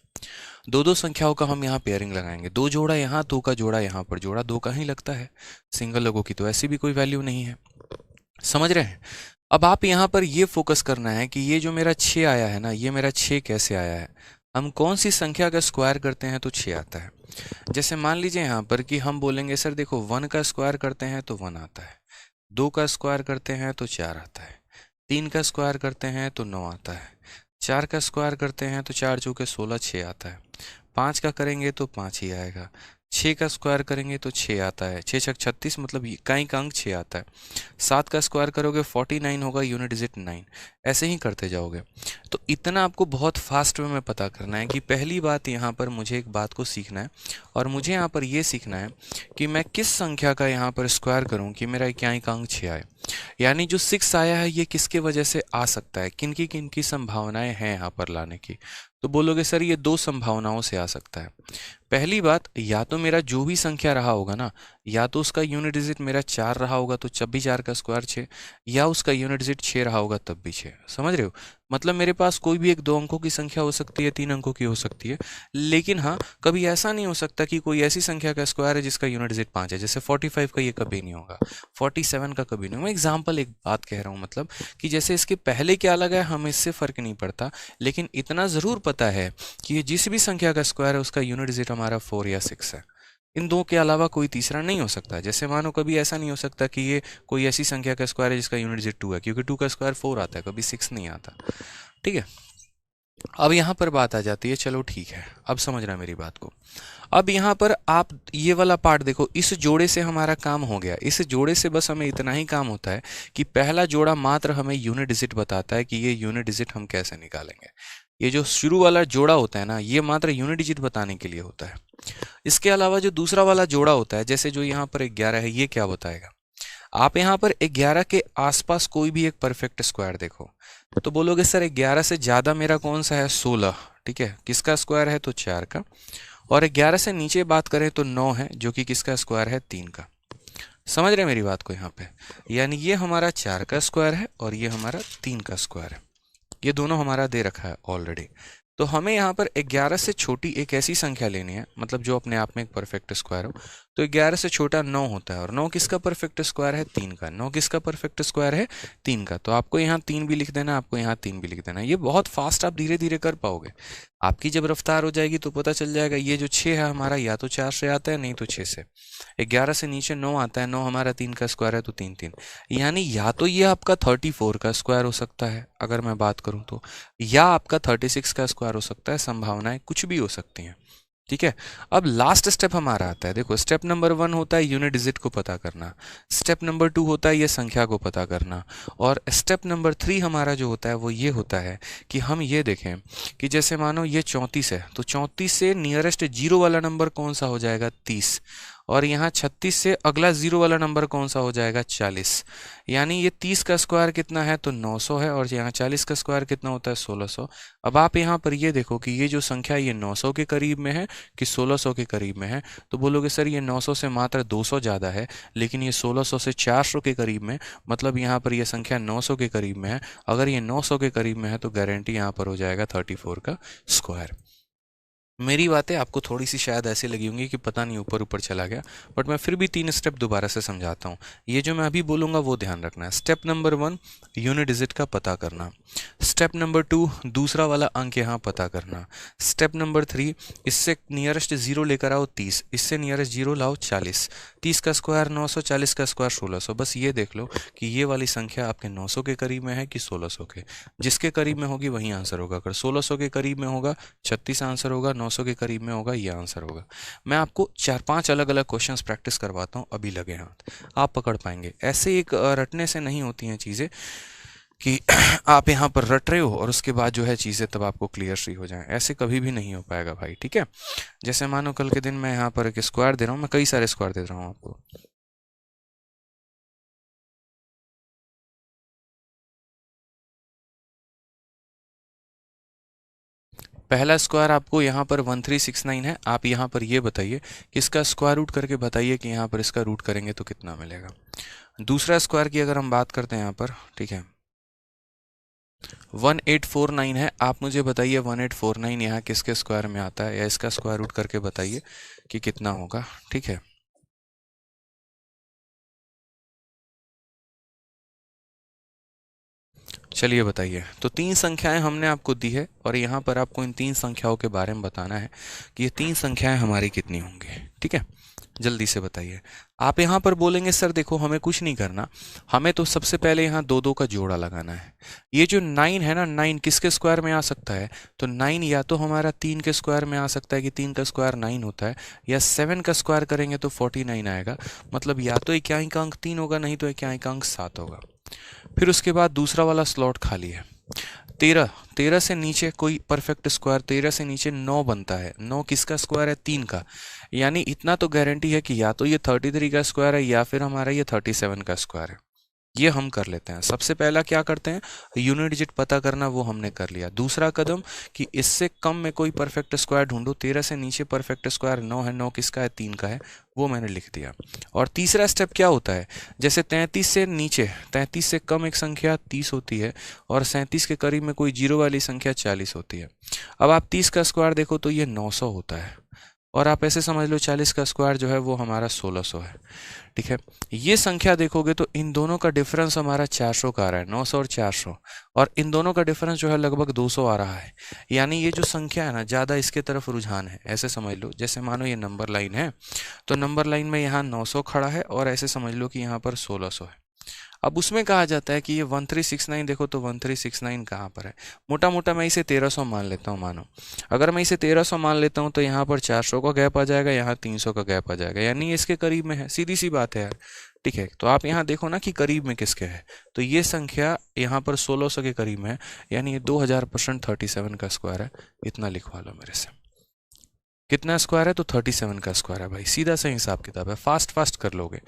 2-2 संख्याओं का हम यहाँ पेयरिंग लगाएंगे। 2 जोड़ा यहाँ, 2 का जोड़ा यहाँ पर, जोड़ा 2 का ही लगता है। सिंगल लोगों की तो ऐसी भी कोई वैल्यू नहीं है। समझ रहे हैं? अब आप यहाँ पर ये फोकस करना है कि ये जो मेरा 6 आया है ना, ये मेरा 6 कैसे आया है। हम कौन सी संख्या का स्क्वायर करते हैं तो 6 आता है। जैसे मान लीजिए यहाँ पर कि हम बोलेंगे सर देखो 1 का स्क्वायर करते हैं तो 1 आता है, 2 का स्क्वायर करते हैं तो 4 आता है, 3 का स्क्वायर करते हैं तो 9 आता है, 4 का स्क्वायर करते हैं तो 4 चौके 16, 6 आता है, 5 का करेंगे तो 5 ही आएगा, 6 का स्क्वायर करेंगे तो 6 आता है, 6 छक 36 मतलब कई का अंक 6 आता है, 7 का स्क्वायर करोगे 49 होगा, यूनिट डिजिट 9। ऐसे ही करते जाओगे। तो इतना आपको बहुत फास्ट वे में पता करना है कि पहली बात यहाँ पर मुझे एक बात को सीखना है, और मुझे यहाँ पर ये सीखना है कि मैं किस संख्या का यहाँ पर स्क्वायर करूँ कि मेरा इक्याई का अंक 6 आए। यानी जो 6 आया है ये किसके वजह से आ सकता है, किन की संभावनाएं हैं यहाँ पर लाने की। तो बोलोगे सर ये 2 संभावनाओं से आ सकता है। पहली बात, या तो मेरा जो भी संख्या रहा होगा ना, या तो उसका यूनिट डिजिट मेरा 4 रहा होगा तो जब भी 4 का स्क्वायर 6, या उसका यूनिट डिजिट 6 रहा होगा तब भी 6। समझ रहे हो? मतलब मेरे पास कोई भी एक 2 अंकों की संख्या हो सकती है, 3 अंकों की हो सकती है, लेकिन हाँ कभी ऐसा नहीं हो सकता कि कोई ऐसी संख्या का स्क्वायर है जिसका यूनिट डिजिट 5 है। जैसे 45 का ये कभी नहीं होगा, 47 का कभी नहीं होगा। मैं एग्जाम्पल एक बात कह रहा हूँ, मतलब कि जैसे इसके पहले क्या लगा है हमें इससे फर्क नहीं पड़ता, लेकिन इतना ज़रूर पता है कि ये जिस भी संख्या का स्क्वायर है उसका यूनिट डिजिट हमारा 4 या 6 है। इन दो के अलावा कोई तीसरा नहीं हो सकता। जैसे मानो कभी ऐसा नहीं हो सकता कि ये कोई ऐसी संख्या का स्क्वायर है जिसका यूनिट डिजिट 2 है, क्योंकि 2 का स्क्वायर 4 आता है, कभी 6 नहीं आता। ठीक है, अब यहाँ पर बात आ जाती है, चलो ठीक है, अब समझ रहा है मेरी बात को। अब यहाँ पर आप ये वाला पार्ट देखो, इस जोड़े से हमारा काम हो गया। इस जोड़े से बस हमें इतना ही काम होता है कि पहला जोड़ा मात्र हमें यूनिट डिजिट बताता है कि ये यूनिट डिजिट हम कैसे निकालेंगे। ये जो शुरू वाला जोड़ा होता है ना, ये मात्र यूनिट डिजिट बताने के लिए होता है। इसके अलावा जो दूसरा वाला जोड़ा होता है, जैसे जो यहाँ पर 11 है, ये क्या बताएगा। आप यहाँ पर 11 के आसपास कोई भी एक परफेक्ट स्क्वायर देखो तो बोलोगे सर 11 से ज्यादा मेरा कौन सा है, 16। ठीक है, किसका स्क्वायर है तो 4 का। और 11 से नीचे बात करें तो 9 है, जो कि किसका स्क्वायर है, 3 का। समझ रहे मेरी बात को यहाँ पे? यानी ये हमारा 4 का स्क्वायर है और ये हमारा 3 का स्क्वायर है। ये दोनों हमारा दे रखा है ऑलरेडी। तो हमें यहाँ पर 11 से छोटी एक ऐसी संख्या लेनी है, मतलब जो अपने आप में एक परफेक्ट स्क्वायर हो। तो 11 से छोटा 9 होता है, और 9 किसका परफेक्ट स्क्वायर है, 3 का। 9 किसका परफेक्ट स्क्वायर है, 3 का। तो आपको यहाँ 3 भी लिख देना, आपको यहाँ 3 भी लिख देना। ये बहुत फास्ट आप धीरे धीरे कर पाओगे। आपकी जब रफ्तार हो जाएगी तो पता चल जाएगा ये जो 6 है हमारा या तो 4 से आता है, नहीं तो 6 से। 11 से नीचे 9 आता है, 9 हमारा 3 का स्क्वायर है तो 3 3, यानी या तो ये आपका 34 का स्क्वायर हो सकता है अगर मैं बात करूं तो, या आपका 36 का स्क्वायर हो सकता है। संभावनाएं कुछ भी हो सकती हैं, ठीक है। अब लास्ट स्टेप हमारा आता है, देखो स्टेप नंबर 1 होता है यूनिट डिजिट को पता करना, स्टेप नंबर 2 होता है ये संख्या को पता करना, और स्टेप नंबर 3 हमारा जो होता है वो ये होता है कि हम ये देखें कि जैसे मानो ये 34 है तो 34 से नियरेस्ट जीरो वाला नंबर कौन सा हो जाएगा, 30, और यहाँ 36 से अगला जीरो वाला नंबर कौन सा हो जाएगा, 40। यानी ये 30 का स्क्वायर कितना है तो 900 है, और यहाँ 40 का स्क्वायर कितना होता है, 1600। अब आप यहाँ पर ये देखो कि ये जो संख्या ये 900 के करीब में है कि 1600 के करीब में है, तो बोलोगे सर ये 900 से मात्र 200 ज़्यादा है, लेकिन ये 1600 से 400 के करीब में, मतलब यहाँ पर ये संख्या 900 के करीब में है। अगर ये 900 के करीब में है तो गारंटी यहाँ पर हो जाएगा 34 का स्क्वायर। मेरी बातें आपको थोड़ी सी शायद ऐसी लगी होंगी कि पता नहीं ऊपर ऊपर चला गया, बट मैं फिर भी 3 स्टेप दोबारा से समझाता हूँ। ये जो मैं अभी बोलूँगा वो ध्यान रखना है। स्टेप नंबर 1 यूनिट डिजिट का पता करना, स्टेप नंबर 2 दूसरा वाला अंक यहाँ पता करना, स्टेप नंबर 3 इससे नियरेस्ट जीरो लेकर आओ 30, इससे नियरेस्ट जीरो लाओ 40, 30 का स्क्वायर 900, 40 का स्क्वायर 1600। बस ये देख लो कि ये वाली संख्या आपके 900 के करीब में है कि 1600 के, जिसके करीब में होगी वही आंसर होगा। अगर 1600 के करीब में होगा 36 आंसर होगा, 900 के करीब में होगा ये आंसर होगा। मैं आपको 4-5 अलग अलग क्वेश्चंस प्रैक्टिस करवाता हूँ, अभी लगे हाथ, आप पकड़ पाएंगे। ऐसे एक रटने से नहीं होती हैं चीज़ें कि आप यहाँ पर रट रहे हो और उसके बाद जो है चीज़ें तब आपको क्लियर सी हो जाएं, ऐसे कभी भी नहीं हो पाएगा भाई, ठीक है। जैसे मानो कल के दिन मैं यहाँ पर एक स्क्वायर दे रहा हूँ, मैं कई सारे स्क्वायर दे रहा हूँ आपको। पहला स्क्वायर आपको यहाँ पर 1369 है, आप यहाँ पर ये बताइए कि इसका स्क्वायर रूट करके बताइए कि यहाँ पर इसका रूट करेंगे तो कितना मिलेगा। दूसरा स्क्वायर की अगर हम बात करते हैं यहाँ पर, ठीक है, 1849 है, आप मुझे बताइए 1849 यहाँ किसके स्क्वायर में आता है, या इसका स्क्वायर रूट करके बताइए कि कितना होगा, ठीक है। चलिए बताइए। तो 3 संख्याएं हमने आपको दी है और यहाँ पर आपको इन 3 संख्याओं के बारे में बताना है कि ये 3 संख्याएं हमारी कितनी होंगी, ठीक है। जल्दी से बताइए। आप यहाँ पर बोलेंगे सर देखो हमें कुछ नहीं करना, हमें तो सबसे पहले यहाँ 2-2 का जोड़ा लगाना है। ये जो 9 है ना, 9 किसके स्क्वायर में आ सकता है, तो 9 या तो हमारा 3 के स्क्वायर में आ सकता है कि 3 का स्क्वायर 9 होता है, या 7 का स्क्वायर करेंगे तो 49 आएगा। मतलब या तो इक्याई अंक 3 होगा, नहीं तो इक्याई अंक 7 होगा। फिर उसके बाद दूसरा वाला स्लॉट खाली है। 13 से नीचे कोई परफेक्ट स्क्वायर, 13 से नीचे 9 बनता है, 9 किसका स्क्वायर है, 3 का। यानी इतना तो गारंटी है कि या तो ये 33 का स्क्वायर है या फिर हमारा ये 37 का स्क्वायर है। ये हम कर लेते हैं। सबसे पहला क्या करते हैं, यूनिट डिजिट पता करना, वो हमने कर लिया। दूसरा कदम कि इससे कम में कोई परफेक्ट स्क्वायर ढूंढो। 13 से नीचे परफेक्ट स्क्वायर 9 है, 9 किसका है, 3 का है, वो मैंने लिख दिया। और तीसरा स्टेप क्या होता है, जैसे 33 से नीचे, 33 से कम एक संख्या 30 होती है और 37 के करीब में कोई जीरो वाली संख्या 40 होती है। अब आप 30 का स्क्वायर देखो तो ये 900 होता है, और आप ऐसे समझ लो 40 का स्क्वायर जो है वो हमारा 1600 है, ठीक है। ये संख्या देखोगे तो इन दोनों का डिफरेंस हमारा 400 का आ रहा है, 900 और 400, और इन दोनों का डिफरेंस जो है लगभग 200 आ रहा है। यानी ये जो संख्या है ना, ज़्यादा इसके तरफ रुझान है। ऐसे समझ लो जैसे मानो ये नंबर लाइन है, तो नंबर लाइन में यहाँ 900 खड़ा है, और ऐसे समझ लो कि यहाँ पर 1600 है। अब उसमें कहा जाता है कि ये 1369 देखो तो 1369 कहाँ पर है। मोटा मोटा मैं इसे 1300 मान लेता हूँ। मानो अगर मैं इसे 1300 मान लेता हूँ तो यहाँ पर 400 का गैप आ जाएगा, यहाँ 300 का गैप आ जाएगा, यानी इसके करीब में है। सीधी सी बात है यार, ठीक है। तो आप यहाँ देखो ना कि करीब में किसके है, तो ये संख्या यहाँ पर 1600 के करीब में है, यानी ये 2000% 37 का स्क्वायर है। इतना लिखवा लो मेरे से। कितना स्क्वायर है, तो 37 का स्क्वायर है भाई। सीधा सा हिसाब किताब है, फास्ट फास्ट कर लोगे।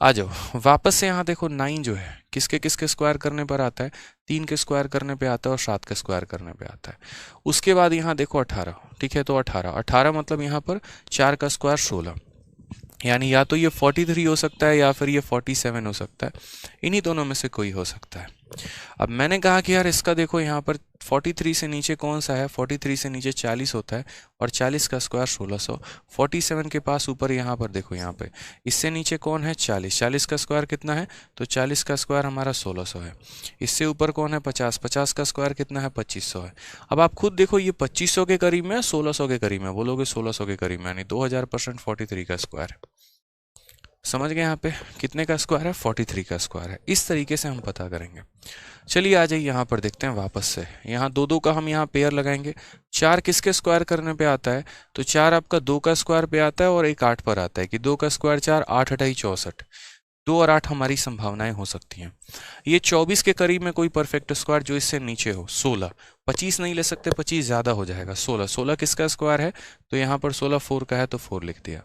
आ जाओ वापस से। यहाँ देखो 9 जो है किसके किसके स्क्वायर करने पर आता है, 3 के स्क्वायर करने पे आता है और 7 के स्क्वायर करने पे आता है। उसके बाद यहाँ देखो 18, ठीक है। तो 18 मतलब यहाँ पर 4 का स्क्वायर 16, यानी या तो ये 43 हो सकता है या फिर ये 47 हो सकता है। इन्हीं दोनों में से कोई हो सकता है। अब मैंने कहा कि यार इसका देखो यहाँ पर 43 से नीचे कौन सा है, 43 से नीचे 40 होता है और 40 का स्क्वायर 1600। 47 के पास ऊपर यहाँ पर देखो, यहाँ पे इससे नीचे कौन है 40, 40 का स्क्वायर कितना है, तो 40 का स्क्वायर हमारा 1600 है। इससे ऊपर कौन है 50, 50 का स्क्वायर कितना है 2500 है। अब आप खुद देखो ये 2500 के करीब में है, 1600 के करीब में, बोलोगे 1600 के करीब में, यानी 2000% 43 का स्क्वायर है। समझ गए यहाँ पे कितने का स्क्वायर है, 43 का स्क्वायर है। इस तरीके से हम पता करेंगे। चलिए आ जाइए यहाँ पर देखते हैं वापस से, यहाँ दो दो का हम यहाँ पेयर लगाएंगे। 4 किसके स्क्वायर करने पे आता है, तो 4 आपका 2 का स्क्वायर पे आता है और एक 8 पर आता है कि 2 का स्क्वायर 4, 8 8 64, 2 और 8 हमारी संभावनाएं हो सकती हैं। ये 24 के करीब में कोई परफेक्ट स्क्वायर जो इससे नीचे हो, 16, 25 नहीं ले सकते, 25 ज़्यादा हो जाएगा, 16, 16 किसका स्क्वायर है, तो यहाँ पर 16 4 का है तो 4 लिख दिया।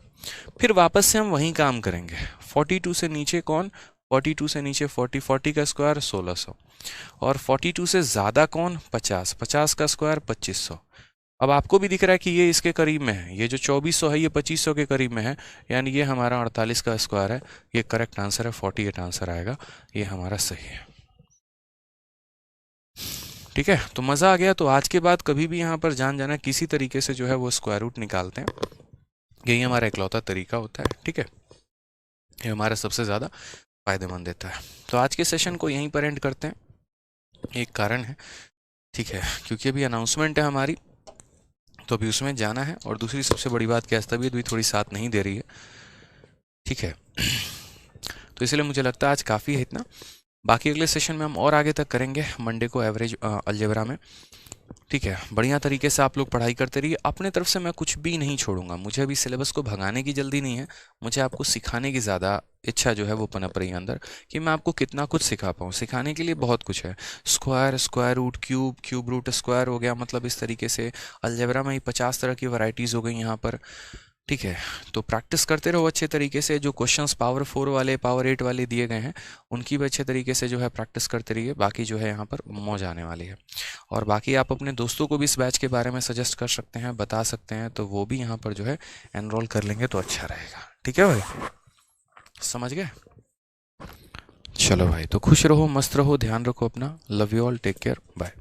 फिर वापस से हम वही काम करेंगे। 42 से नीचे कौन, 42 से नीचे 40, 40 का स्क्वायर 1600 और 42 से ज़्यादा कौन 50, 50 का स्क्वायर 2500। अब आपको भी दिख रहा है कि ये इसके करीब में है, ये जो 2400 है ये 2500 के करीब में है, यानी ये हमारा 48 का स्क्वायर है। ये करेक्ट आंसर है, 48 आंसर आएगा, ये हमारा सही है। ठीक है, तो मज़ा आ गया। तो आज के बाद कभी भी यहाँ पर जान जाना किसी तरीके से जो है वो स्क्वायर रूट निकालते हैं, यही हमारा इकलौता तरीका होता है। ठीक है, ये हमारा सबसे ज़्यादा फायदेमंद देता है। तो आज के सेशन को यहीं पर एंड करते हैं, एक कारण है, ठीक है, क्योंकि अभी अनाउंसमेंट है हमारी, तो अभी उसमें जाना है। और दूसरी सबसे बड़ी बात क्या है, तबीयत भी थोड़ी साथ नहीं दे रही है। ठीक है, तो इसलिए मुझे लगता है आज काफ़ी है इतना। बाकी अगले सेशन में हम और आगे तक करेंगे, मंडे को एवरेज अलजेब्रा में। ठीक है, बढ़िया तरीके से आप लोग पढ़ाई करते रहिए। अपने तरफ से मैं कुछ भी नहीं छोड़ूंगा, मुझे अभी सिलेबस को भगाने की जल्दी नहीं है, मुझे आपको सिखाने की ज़्यादा इच्छा जो है वो पनप रही है अंदर, कि मैं आपको कितना कुछ सिखा पाऊँ। सिखाने के लिए बहुत कुछ है, square, square root, cube, cube root square हो गया, मतलब इस तरीके से अलजेब्रा में ही 50 तरह की वैरायटीज़ हो गई यहाँ पर। ठीक है, तो प्रैक्टिस करते रहो अच्छे तरीके से। जो क्वेश्चंस पावर 4 वाले, पावर 8 वाले दिए गए हैं, उनकी भी अच्छे तरीके से जो है प्रैक्टिस करते रहिए। बाकी जो है यहाँ पर मौज आने वाली है। और बाकी आप अपने दोस्तों को भी इस बैच के बारे में सजेस्ट कर सकते हैं, बता सकते हैं, तो वो भी यहाँ पर जो है एनरोल कर लेंगे तो अच्छा रहेगा। ठीक है भाई, समझ गए? चलो भाई, तो खुश रहो, मस्त रहो, ध्यान रखो अपना। Love you all, take care, bye.